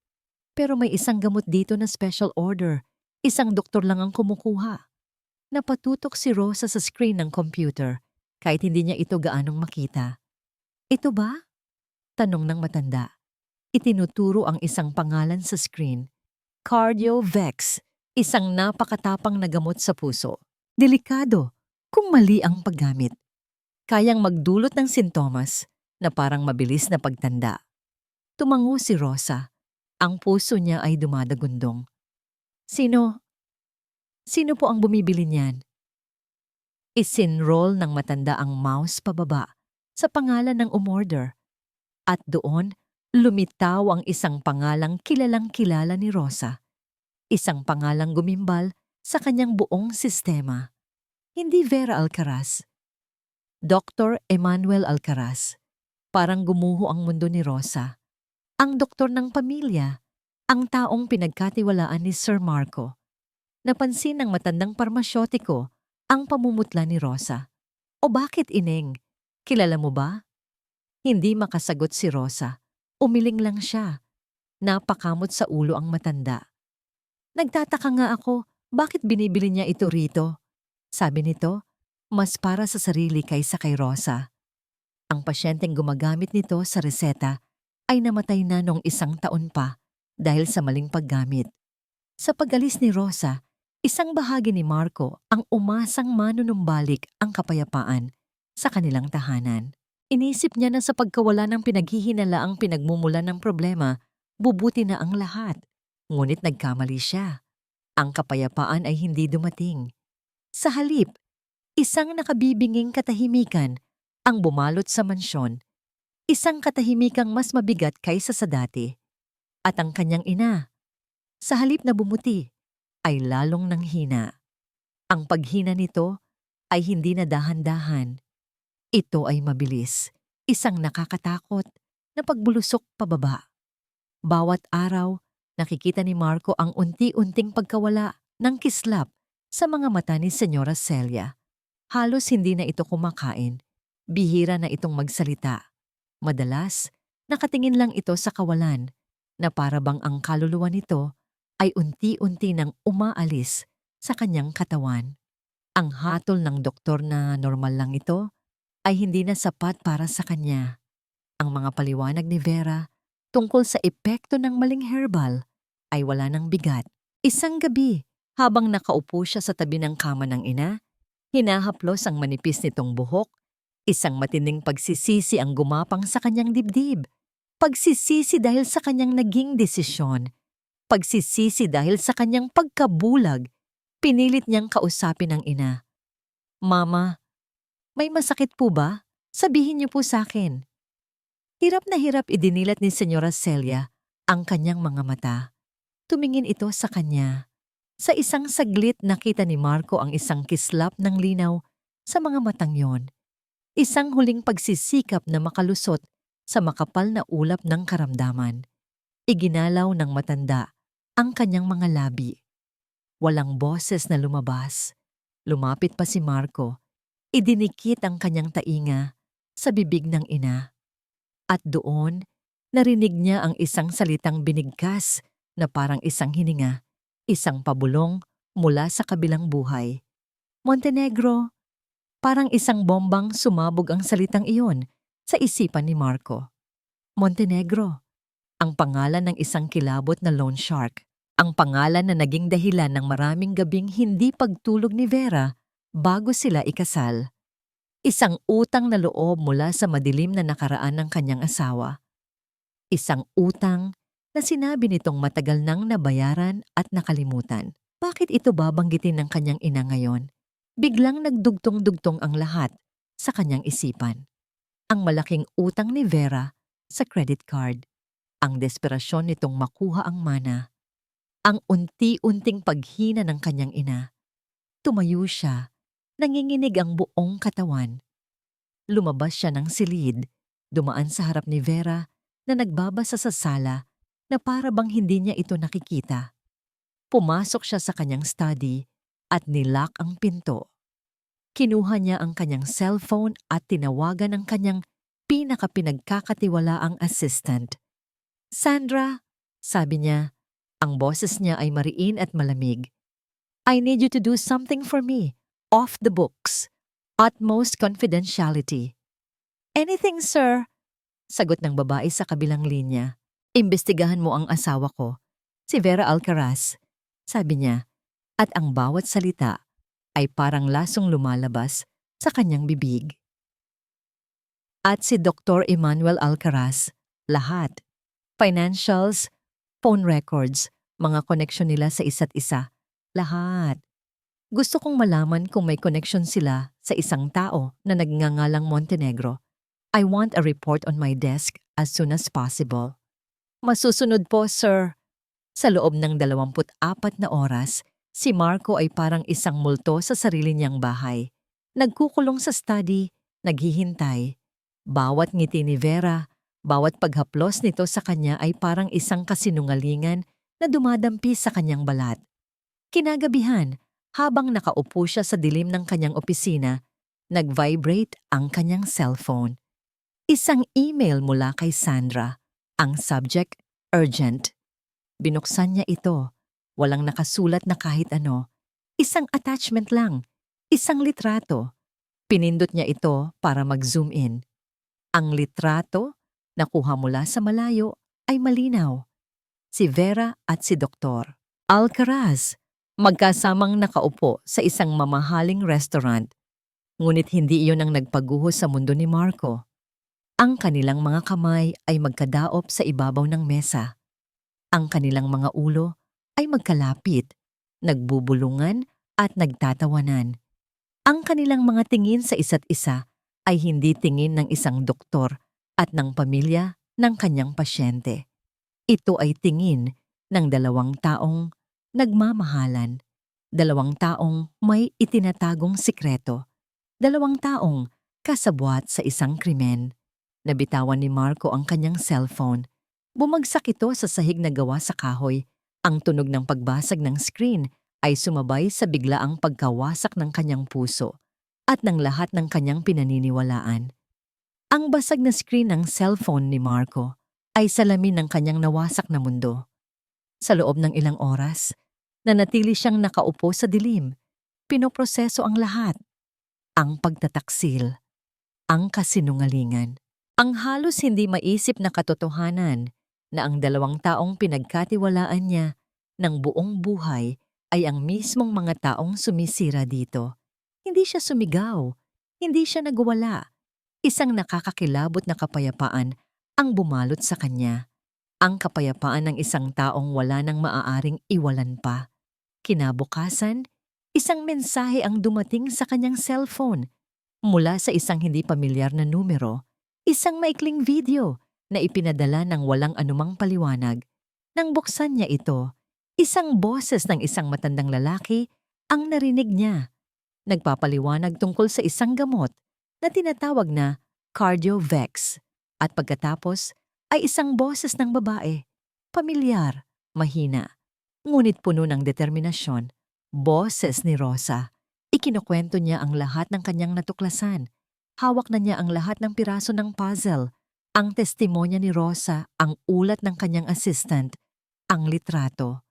Pero may isang gamot dito na special order. Isang doktor lang ang kumukuha. Napatutok si Rosa sa screen ng computer kahit hindi niya ito gaanong makita. Ito ba? Tanong ng matanda. Itinuturo ang isang pangalan sa screen. Cardiovex, isang napakatapang na gamot sa puso. Delikado kung mali ang paggamit. Kayang magdulot ng sintomas na parang mabilis na pagtanda. Tumango si Rosa. Ang puso niya ay dumadagundong. Sino po ang bumibili niyan? Isinroll ng matanda ang mouse pababa sa pangalan ng umorder. At doon, lumitaw ang isang pangalang kilalang-kilala ni Rosa. Isang pangalang gumimbal sa kanyang buong sistema. Hindi Vera Alcaraz. Dr. Emmanuel Alcaraz. Parang gumuho ang mundo ni Rosa. Ang doktor ng pamilya, ang taong pinagkatiwalaan ni Sir Marco. Napansin ng matandang parmasyotiko ang pamumutla ni Rosa. O bakit, Ineng? Kilala mo ba? Hindi makasagot si Rosa. Umiling lang siya. Napakamot sa ulo ang matanda. Nagtataka nga ako, bakit binibili niya ito rito? Sabi nito, mas para sa sarili kaysa kay Rosa. Ang pasyenteng gumagamit nito sa reseta ay namatay na noong 1 taon pa dahil sa maling paggamit. Sa pag-alis ni Rosa, isang bahagi ni Marco ang umasang manunumbalik ang kapayapaan sa kanilang tahanan. Inisip niya na sa pagkawala ng pinaghihinalaang pinagmumulan ng problema, bubuti na ang lahat. Ngunit nagkamali siya. Ang kapayapaan ay hindi dumating. Sa halip, isang nakabibinging katahimikan ang bumalot sa mansyon. Isang katahimikang mas mabigat kaysa sa dati. At ang kanyang ina, sa halip na bumuti, ay lalong nanghina. Ang paghina nito ay hindi na dahan-dahan. Ito ay mabilis, isang nakakatakot na pagbulusok pababa. Bawat araw, nakikita ni Marco ang unti-unting pagkawala ng kislap sa mga mata ni Senyora Celia. Halos hindi na ito kumakain. Bihira na itong magsalita. Madalas, nakatingin lang ito sa kawalan na para bang ang kaluluwa nito ay unti-unti nang umaalis sa kanyang katawan. Ang hatol ng doktor na normal lang ito ay hindi na sapat para sa kanya. Ang mga paliwanag ni Vera tungkol sa epekto ng maling herbal ay wala ng bigat. Isang gabi, habang nakaupo siya sa tabi ng kama ng ina, hinahaplos ang manipis nitong buhok, isang matinding pagsisisi ang gumapang sa kanyang dibdib. Pagsisisi dahil sa kanyang naging desisyon. Pagsisisi dahil sa kanyang pagkabulag. Pinilit niyang kausapin ang ina. Mama, may masakit po ba? Sabihin niyo po sa akin. Hirap na hirap idinilat ni Senyora Celia ang kanyang mga mata. Tumingin ito sa kanya. Sa isang saglit nakita ni Marco ang isang kislap ng linaw sa mga matang yon. Isang huling pagsisikap na makalusot sa makapal na ulap ng karamdaman. Iginalaw ng matanda ang kanyang mga labi. Walang boses na lumabas. Lumapit pa si Marco. Idinikit ang kanyang tainga sa bibig ng ina. At doon, narinig niya ang isang salitang binigkas na parang isang hininga, isang pabulong mula sa kabilang buhay. Montenegro, parang isang bombang sumabog ang salitang iyon sa isipan ni Marco. Montenegro, ang pangalan ng isang kilabot na loan shark. Ang pangalan na naging dahilan ng maraming gabing hindi pagtulog ni Vera bago sila ikasal. Isang utang na loob mula sa madilim na nakaraan ng kanyang asawa. Isang utang na sinabi nitong matagal nang nabayaran at nakalimutan. Bakit ito babanggitin ng kanyang ina ngayon? Biglang nagdugtong-dugtong ang lahat sa kanyang isipan. Ang malaking utang ni Vera sa credit card. Ang desperasyon nitong makuha ang mana. Ang unti-unting paghina ng kanyang ina. Tumayo siya, nanginginig ang buong katawan. Lumabas siya ng silid, dumaan sa harap ni Vera na nagbabasa sa sala na para bang hindi niya ito nakikita. Pumasok siya sa kanyang study at nilock ang pinto. Kinuha niya ang kanyang cellphone at tinawagan ang kanyang pinakapinagkakatiwalaang assistant. "Sandra," sabi niya, ang boses niya ay mariin at malamig. "I need you to do something for me, off the books, utmost confidentiality." "Anything, sir," sagot ng babae sa kabilang linya. "Imbestigahan mo ang asawa ko, si Vera Alcaraz," sabi niya, at ang bawat salita ay parang lasong lumalabas sa kanyang bibig. At si Dr. Emmanuel Alcaraz, lahat. Financials, phone records, mga koneksyon nila sa isa't isa, lahat. Gusto kong malaman kung may connection sila sa isang tao na nagngangalang Montenegro. I want a report on my desk as soon as possible. "Masusunod po, sir." Sa loob ng 24 na oras, si Marco ay parang isang multo sa sarili niyang bahay. Nagkukulong sa study, naghihintay. Bawat ngiti ni Vera, bawat paghaplos nito sa kanya ay parang isang kasinungalingan na dumadampi sa kanyang balat. Kinagabihan, habang nakaupo siya sa dilim ng kanyang opisina, nag-vibrate ang kanyang cellphone. Isang email mula kay Sandra. Ang subject, urgent. Binuksan niya ito. Walang nakasulat na kahit ano. Isang attachment lang. Isang litrato. Pinindot niya ito para mag-zoom in. Ang litrato, nakuha mula sa malayo, ay malinaw. Si Vera at si Dr. Alcaraz, magkasamang nakaupo sa isang mamahaling restaurant. Ngunit hindi iyon ang nagpaguho sa mundo ni Marco. Ang kanilang mga kamay ay magkadaop sa ibabaw ng mesa. Ang kanilang mga ulo ay magkalapit, nagbubulungan at nagtatawanan. Ang kanilang mga tingin sa isa't isa ay hindi tingin ng isang doktor at ng pamilya ng kanyang pasyente. Ito ay tingin ng dalawang taong nagmamahalan, dalawang taong may itinatagong sikreto, dalawang taong kasabwat sa isang krimen. Nabitawan ni Marco ang kanyang cellphone. Bumagsak ito sa sahig na gawa sa kahoy. Ang tunog ng pagbasag ng screen ay sumabay sa biglaang pagkawasak ng kanyang puso at ng lahat ng kanyang pinaniniwalaan. Ang basag na screen ng cellphone ni Marco ay salamin ng kanyang nawasak na mundo. Sa loob ng ilang oras, nanatili siyang nakaupo sa dilim. Pinoproseso ang lahat. Ang pagtataksil. Ang kasinungalingan. Ang halos hindi maisip na katotohanan na ang dalawang taong pinagkatiwalaan niya ng buong buhay ay ang mismong mga taong sumisira dito. Hindi siya sumigaw. Hindi siya nagwala. Isang nakakakilabot na kapayapaan ang bumalot sa kanya. Ang kapayapaan ng isang taong wala nang maaaring iwalan pa. Kinabukasan, isang mensahe ang dumating sa kanyang cellphone mula sa isang hindi pamilyar na numero, isang maikling video na ipinadala ng walang anumang paliwanag. Nang buksan niya ito, isang boses ng isang matandang lalaki ang narinig niya. Nagpapaliwanag tungkol sa isang gamot na tinatawag na Cardiovex, at pagkatapos ay isang boses ng babae. Pamilyar, mahina, ngunit puno ng determinasyon. Boses ni Rosa. Ikinukwento niya ang lahat ng kanyang natuklasan. Hawak na niya ang lahat ng piraso ng puzzle. Ang testimonya ni Rosa, ang ulat ng kanyang assistant, ang litrato,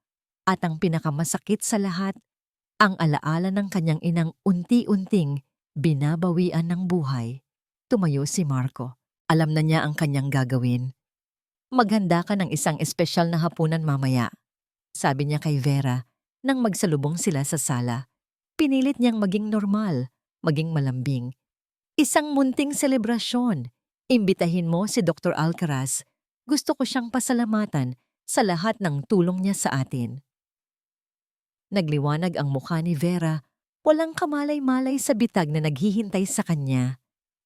at ang pinakamasakit sa lahat, ang alaala ng kanyang inang unti-unting binabawian ng buhay. Tumayo si Marco. Alam na niya ang kanyang gagawin. Maghanda ka ng isang espesyal na hapunan mamaya, sabi niya kay Vera nang magsalubong sila sa sala. Pinilit niyang maging normal, maging malambing. Isang munting selebrasyon. Imbitahin mo si Dr. Alcaraz. Gusto ko siyang pasalamatan sa lahat ng tulong niya sa atin. Nagliwanag ang mukha ni Vera, walang kamalay-malay sa bitag na naghihintay sa kanya.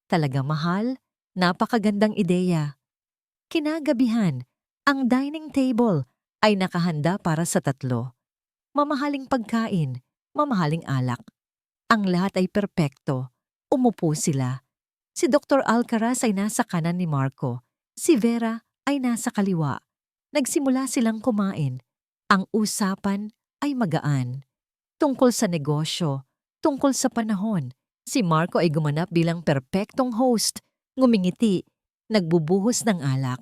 Talaga mahal, napakagandang ideya. Kinagabihan, ang dining table ay nakahanda para sa 3. Mamahaling pagkain, mamahaling alak. Ang lahat ay perpekto. Umupo sila. Si Dr. Alcaraz ay nasa kanan ni Marco. Si Vera ay nasa kaliwa. Nagsimula silang kumain. Ang usapan ay magaan. Tungkol sa negosyo, tungkol sa panahon. Si Marco ay gumanap bilang perpektong host. Ngumingiti, nagbubuhos ng alak.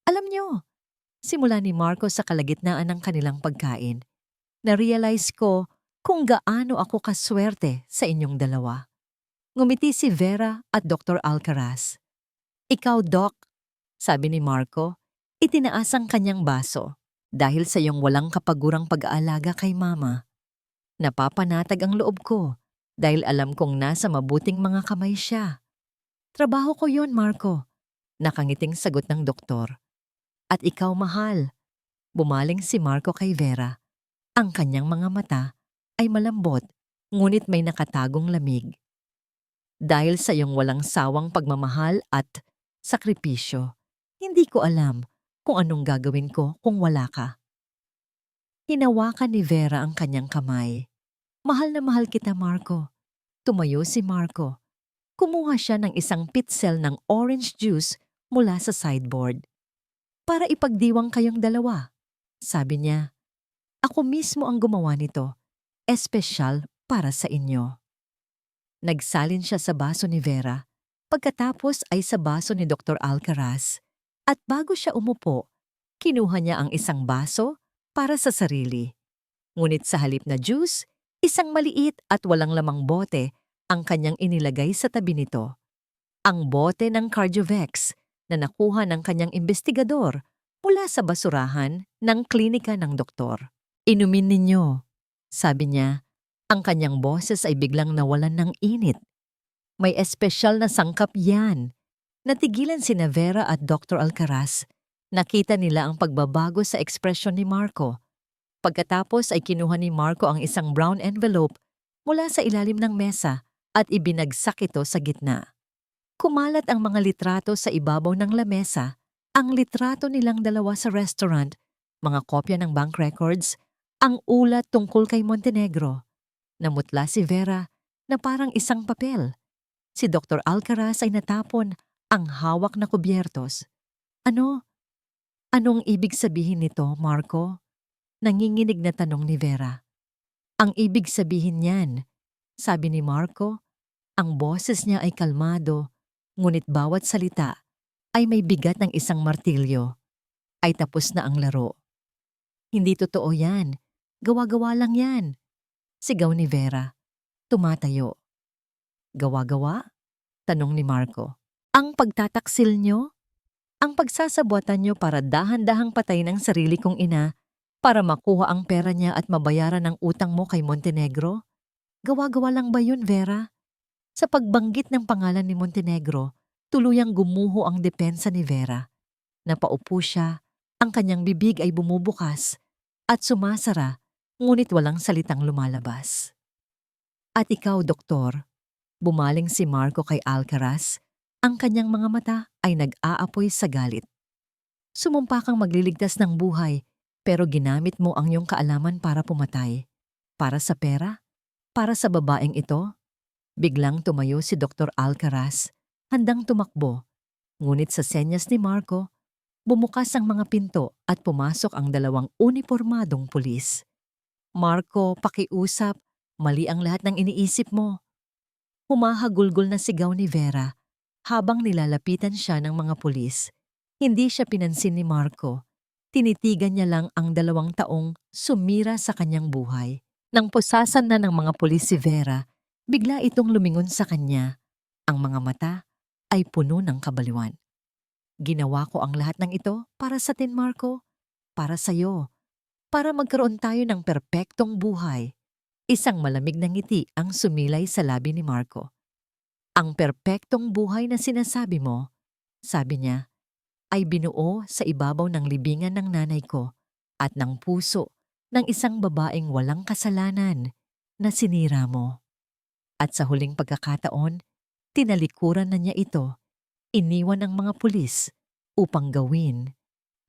Alam niyo, simula ni Marco sa kalagitnaan ng kanilang pagkain, na-realize ko kung gaano ako kaswerte sa inyong dalawa. Ngumiti si Vera at Dr. Alcaraz. Ikaw, Doc, sabi ni Marco, itinaas ang kanyang baso dahil sa iyong walang kapagurang pag-aalaga kay Mama. Napapanatag ang loob ko dahil alam kong nasa mabuting mga kamay siya. Trabaho ko yon, Marco, nakangiting sagot ng doktor. At ikaw, mahal. Bumaling si Marco kay Vera. Ang kanyang mga mata ay malambot, ngunit may nakatagong lamig. Dahil sa iyong walang sawang pagmamahal at sakripisyo, hindi ko alam kung anong gagawin ko kung wala ka. Hinawakan ni Vera ang kanyang kamay. Mahal na mahal kita, Marco. Tumayo si Marco. Kumuha siya ng isang pitzel ng orange juice mula sa sideboard. Para ipagdiwang kayong dalawa, sabi niya. Ako mismo ang gumawa nito, espesyal para sa inyo. Nagsalin siya sa baso ni Vera, pagkatapos ay sa baso ni Dr. Alcaraz. At bago siya umupo, kinuha niya ang isang baso para sa sarili. Ngunit sa halip na juice, isang maliit at walang lamang bote ang kanyang inilagay sa tabi nito. Ang bote ng Cardiovex na nakuha ng kanyang investigador mula sa basurahan ng klinika ng doktor. Inumin ninyo, sabi niya. Ang kanyang boses ay biglang nawalan ng init. May espesyal na sangkap yan. Natigilan sina Vera at Dr. Alcaraz. Nakita nila ang pagbabago sa ekspresyon ni Marco. Pagkatapos ay kinuha ni Marco ang isang brown envelope mula sa ilalim ng mesa at ibinagsak ito sa gitna. Kumalat ang mga litrato sa ibabaw ng lamesa, ang litrato nilang dalawa sa restaurant, mga kopya ng bank records, ang ulat tungkol kay Montenegro. Namutla si Vera na parang isang papel. Si Dr. Alcaraz ay natapon ang hawak na kubyertos. Anong ibig sabihin nito, Marco? Nanginginig na tanong ni Vera. Ang ibig sabihin niyan, sabi ni Marco, ang boses niya ay kalmado, ngunit bawat salita ay may bigat ng isang martilyo. Ay tapos na ang laro. Hindi totoo yan. Gawa-gawa lang yan. Sigaw ni Vera. Tumatayo. Gawa-gawa? Tanong ni Marco. Ang pagtataksil nyo? Ang pagsasabuatan nyo para dahan-dahang patayin ang sarili kong ina para makuha ang pera niya at mabayaran ang utang mo kay Montenegro? Gawa-gawa lang ba yun, Vera? Sa pagbanggit ng pangalan ni Montenegro, tuluyang gumuho ang depensa ni Vera. Napaupo siya, ang kanyang bibig ay bumubukas at sumasara, ngunit walang salitang lumalabas. At ikaw, doktor, bumaling si Marco kay Alcaraz, ang kanyang mga mata ay nag-aapoy sa galit. Sumumpa kang magliligtas ng buhay, pero ginamit mo ang iyong kaalaman para pumatay. Para sa pera? Para sa babaeng ito? Biglang tumayo si Dr. Alcaraz, handang tumakbo. Ngunit sa senyas ni Marco, Bumukas ang mga pinto at pumasok ang dalawang unipormadong pulis. Marco, pakiusap. Mali ang lahat ng iniisip mo. Humahagulgol na sigaw ni Vera habang nilalapitan siya ng mga pulis. Hindi siya pinansin ni Marco. Tinitigan niya lang ang 2 taong sumira sa kanyang buhay. Nang pusasan na ng mga pulis si Vera, bigla itong lumingon sa kanya. Ang mga mata ay puno ng kabaliwan. Ginawa ko ang lahat ng ito para sa atin, Marco. Para sa'yo. Para magkaroon tayo ng perpektong buhay. Isang malamig na ngiti ang sumilay sa labi ni Marco. Ang perpektong buhay na sinasabi mo, sabi niya, ay binuo sa ibabaw ng libingan ng nanay ko at ng puso ng isang babaeng walang kasalanan na sinira mo. At sa huling pagkakataon, tinalikuran na niya ito, iniwan ng mga pulis upang gawin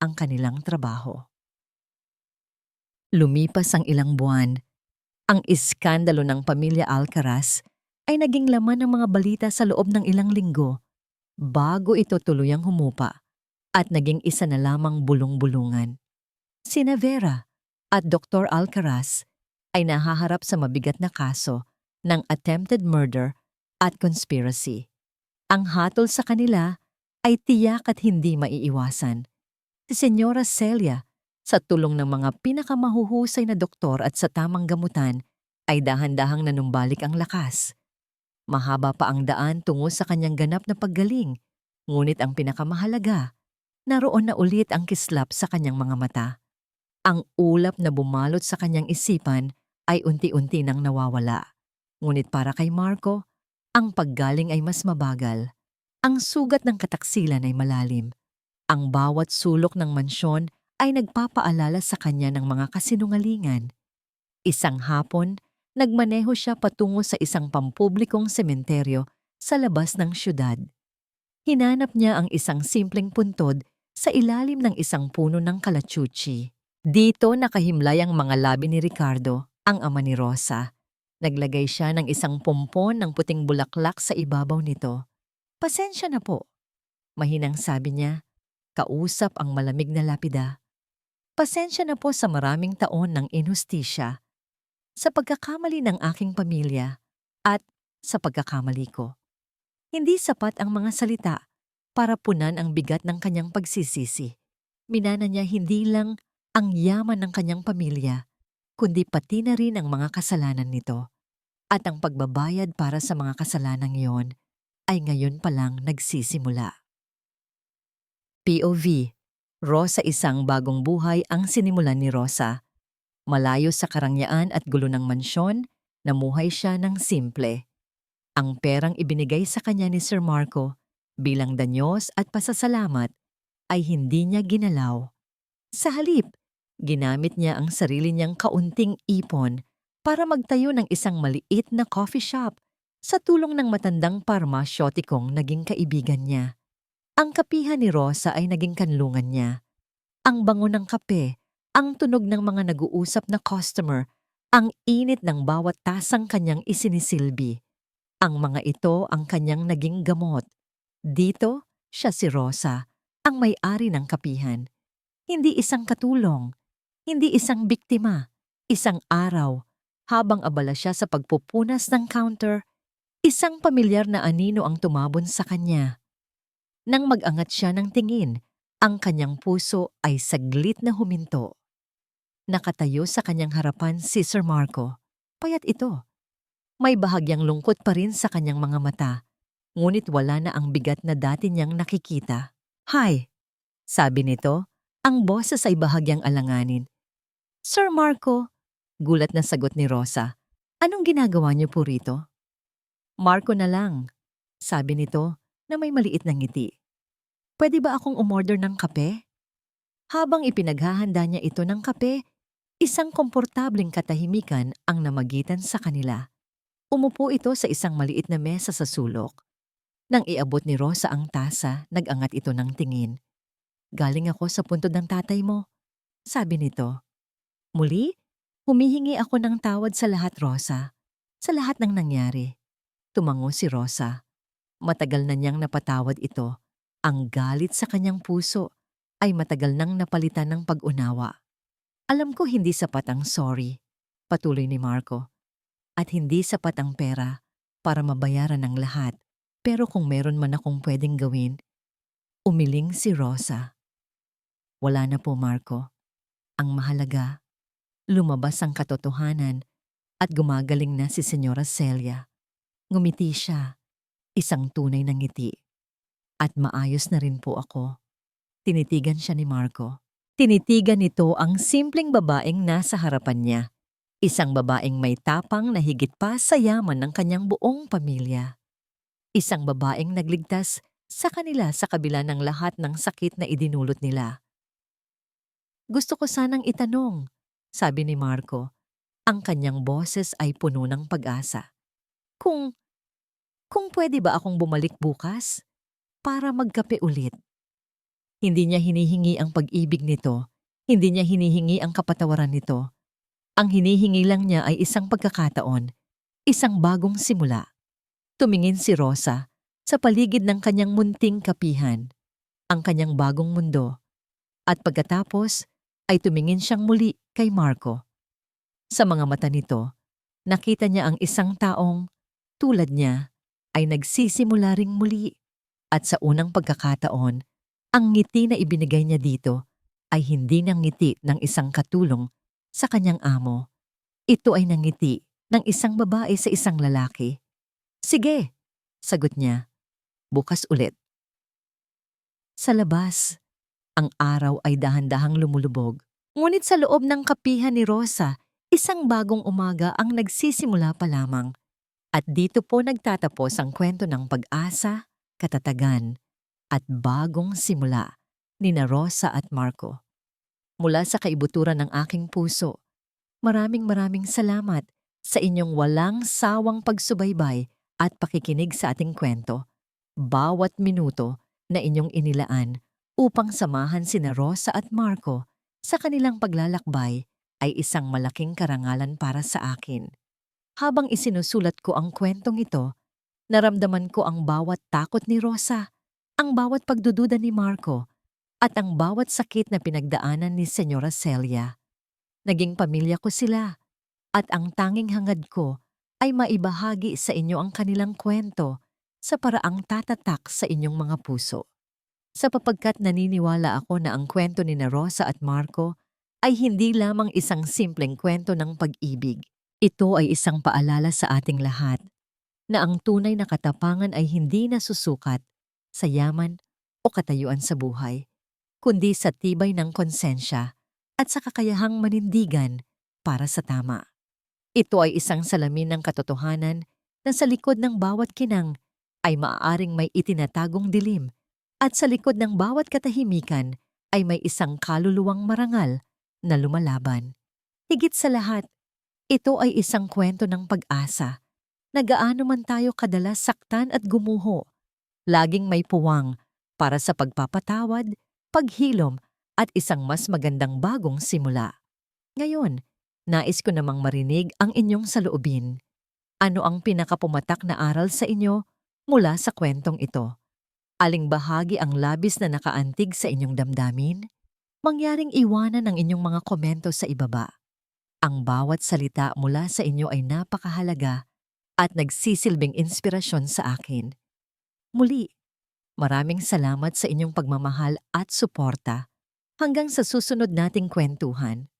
ang kanilang trabaho. Lumipas ang ilang buwan. Ang iskandalo ng pamilya Alcaraz ay naging laman ng mga balita sa loob ng ilang linggo bago ito tuluyang humupa at naging isa na lamang bulong-bulungan. Sina Vera at Dr. Alcaraz ay nahaharap sa mabigat na kaso ng attempted murder at conspiracy. Ang hatol sa kanila ay tiyak at hindi maiiwasan. Si Senyora Celia, sa tulong ng mga pinakamahuhusay na doktor at sa tamang gamutan, ay dahan-dahang nanumbalik ang lakas. Mahaba pa ang daan tungo sa kanyang ganap na paggaling, ngunit ang pinakamahalaga, naroon na ulit ang kislap sa kanyang mga mata. Ang ulap na bumalot sa kanyang isipan ay unti-unti nang nawawala. Ngunit para kay Marco, ang paggaling ay mas mabagal. Ang sugat ng kataksilan ay malalim. Ang bawat sulok ng mansyon ay nagpapaalala sa kanya ng mga kasinungalingan. Isang hapon, nagmaneho siya patungo sa isang pampublikong sementeryo sa labas ng syudad. Hinanap niya ang isang simpleng puntod sa ilalim ng isang puno ng kalachuchi. Dito nakahimlay ang mga labi ni Ricardo, ang ama ni Rosa. Naglagay siya ng isang pompon ng puting bulaklak sa ibabaw nito. "Pasensya na po," mahinang sabi niya, kausap ang malamig na lapida. "Pasensya na po sa maraming taon ng inhustisya, sa pagkakamali ng aking pamilya, at sa pagkakamali ko." Hindi sapat ang mga salita para punan ang bigat ng kanyang pagsisisi. Minana niya hindi lang ang yaman ng kanyang pamilya, kundi pati na rin ang mga kasalanan nito. At ang pagbabayad para sa mga kasalanang iyon ay ngayon pa lang nagsisimula. POV: Rosa, isang bagong buhay ang sinimulan ni Rosa. Malayo sa karangyaan at gulo ng mansyon, namuhay siya ng simple. Ang perang ibinigay sa kanya ni Sir Marco bilang danyos at pasasalamat ay hindi niya ginalaw. Sa halip, ginamit niya ang sarili niyang kaunting ipon para magtayo ng isang maliit na coffee shop sa tulong ng matandang parmasyotikong naging kaibigan niya. Ang kapihan ni Rosa ay naging kanlungan niya. Ang bango ng kape, ang tunog ng mga nag-uusap na customer, ang init ng bawat tasang kanyang isinisilbi. Ang mga ito ang kanyang naging gamot. Dito, siya si Rosa, ang may-ari ng kapihan. Hindi isang katulong, hindi isang biktima, isang araw, habang abala siya sa pagpupunas ng counter, isang pamilyar na anino ang tumabon sa kanya. Nang mag-angat siya ng tingin, ang kanyang puso ay saglit na huminto. Nakatayo sa kanyang harapan si Sir Marco. Payat ito. May bahagyang lungkot pa rin sa kanyang mga mata, ngunit wala na ang bigat na dati niyang nakikita. "Hi," sabi nito, ang boses ay bahagyang alanganin. "Sir Marco," gulat na sagot ni Rosa. "Anong ginagawa niyo po rito?" "Marco na lang," sabi nito na may maliit na ngiti. "Pwede ba akong umorder ng kape?" Habang ipinaghahanda niya ito ng kape, isang komportableng katahimikan ang namagitan sa kanila. Umupo ito sa isang maliit na mesa sa sulok. Nang iabot ni Rosa ang tasa, nag-angat ito ng tingin. "Galing ako sa puntod ng tatay mo," sabi nito. "Muli, humihingi ako ng tawad sa lahat, Rosa. Sa lahat ng nangyari." Tumango si Rosa. Matagal na niyang napatawad ito. Ang galit sa kanyang puso ay matagal nang napalitan ng pag-unawa. Alam ko hindi sapat ang sorry, patuloy ni Marco, at hindi sapat ang pera para mabayaran ang lahat. Pero kung meron man akong pwedeng gawin, umiling si Rosa. Wala na po, Marco. Ang mahalaga, lumabas ang katotohanan at gumagaling na si Senyora Celia. Ngumiti siya, isang tunay na ngiti. At maayos na rin po ako. Tinitigan siya ni Marco. Tinitigan nito ang simpleng babaeng nasa harapan niya. Isang babaeng may tapang na higit pa sa yaman ng kanyang buong pamilya. Isang babaeng nagligtas sa kanila sa kabila ng lahat ng sakit na idinulot nila. Gusto ko sanang itanong, sabi ni Marco. Ang kanyang boses ay puno ng pag-asa. Kung pwede ba akong bumalik bukas para magkape ulit? Hindi niya hinihingi ang pag-ibig nito. Hindi niya hinihingi ang kapatawaran nito. Ang hinihingi lang niya ay isang pagkakataon, isang bagong simula. Tumingin si Rosa sa paligid ng kanyang munting kapihan, ang kanyang bagong mundo. At pagkatapos ay tumingin siyang muli kay Marco. Sa mga mata nito, nakita niya ang isang taong tulad niya ay nagsisimula ring muli. At sa unang pagkakataon, ang ngiti na ibinigay niya dito ay hindi ng ngiti ng isang katulong sa kanyang amo. Ito ay nangiti ng isang babae sa isang lalaki. Sige, sagot niya. Bukas ulit. Sa labas, ang araw ay dahan-dahang lumulubog. Ngunit sa loob ng kapihan ni Rosa, isang bagong umaga ang nagsisimula pa lamang. At dito po nagtatapos ang kwento ng pag-asa, katatagan, at bagong simula ni na Rosa at Marco. Mula sa kaibuturan ng aking puso, maraming salamat sa inyong walang sawang pagsubaybay at pakikinig sa ating kwento. Bawat minuto na inyong inilaan upang samahan sina Rosa at Marco sa kanilang paglalakbay ay isang malaking karangalan para sa akin. Habang isinusulat ko ang kwentong ito, naramdaman ko ang bawat takot ni Rosa, ang bawat pagdududa ni Marco, at ang bawat sakit na pinagdaanan ni Senyora Celia. Naging pamilya ko sila, at ang tanging hangad ko ay maibahagi sa inyo ang kanilang kwento sa paraang tatatak sa inyong mga puso. Sapagkat naniniwala ako na ang kwento ni na Rosa at Marco ay hindi lamang isang simpleng kwento ng pag-ibig. Ito ay isang paalala sa ating lahat na ang tunay na katapangan ay hindi nasusukat sa yaman o katayuan sa buhay, kundi sa tibay ng konsensya at sa kakayahang manindigan para sa tama. Ito ay isang salamin ng katotohanan na sa likod ng bawat kinang ay maaaring may itinatagong dilim at sa likod ng bawat katahimikan ay may isang kaluluwang marangal na lumalaban. Higit sa lahat, ito ay isang kwento ng pag-asa na gaano man tayo kadalas saktan at gumuho, laging may puwang para sa pagpapatawad, paghilom at isang mas magandang bagong simula. Ngayon, nais ko namang marinig ang inyong saloobin. Ano ang pinakapumatak na aral sa inyo mula sa kwentong ito? Aling bahagi ang labis na nakaantig sa inyong damdamin? Mangyaring iwanan ang inyong mga komento sa ibaba. Ang bawat salita mula sa inyo ay napakahalaga at nagsisilbing inspirasyon sa akin. Muli, maraming salamat sa inyong pagmamahal at suporta. Hanggang sa susunod nating kwentuhan.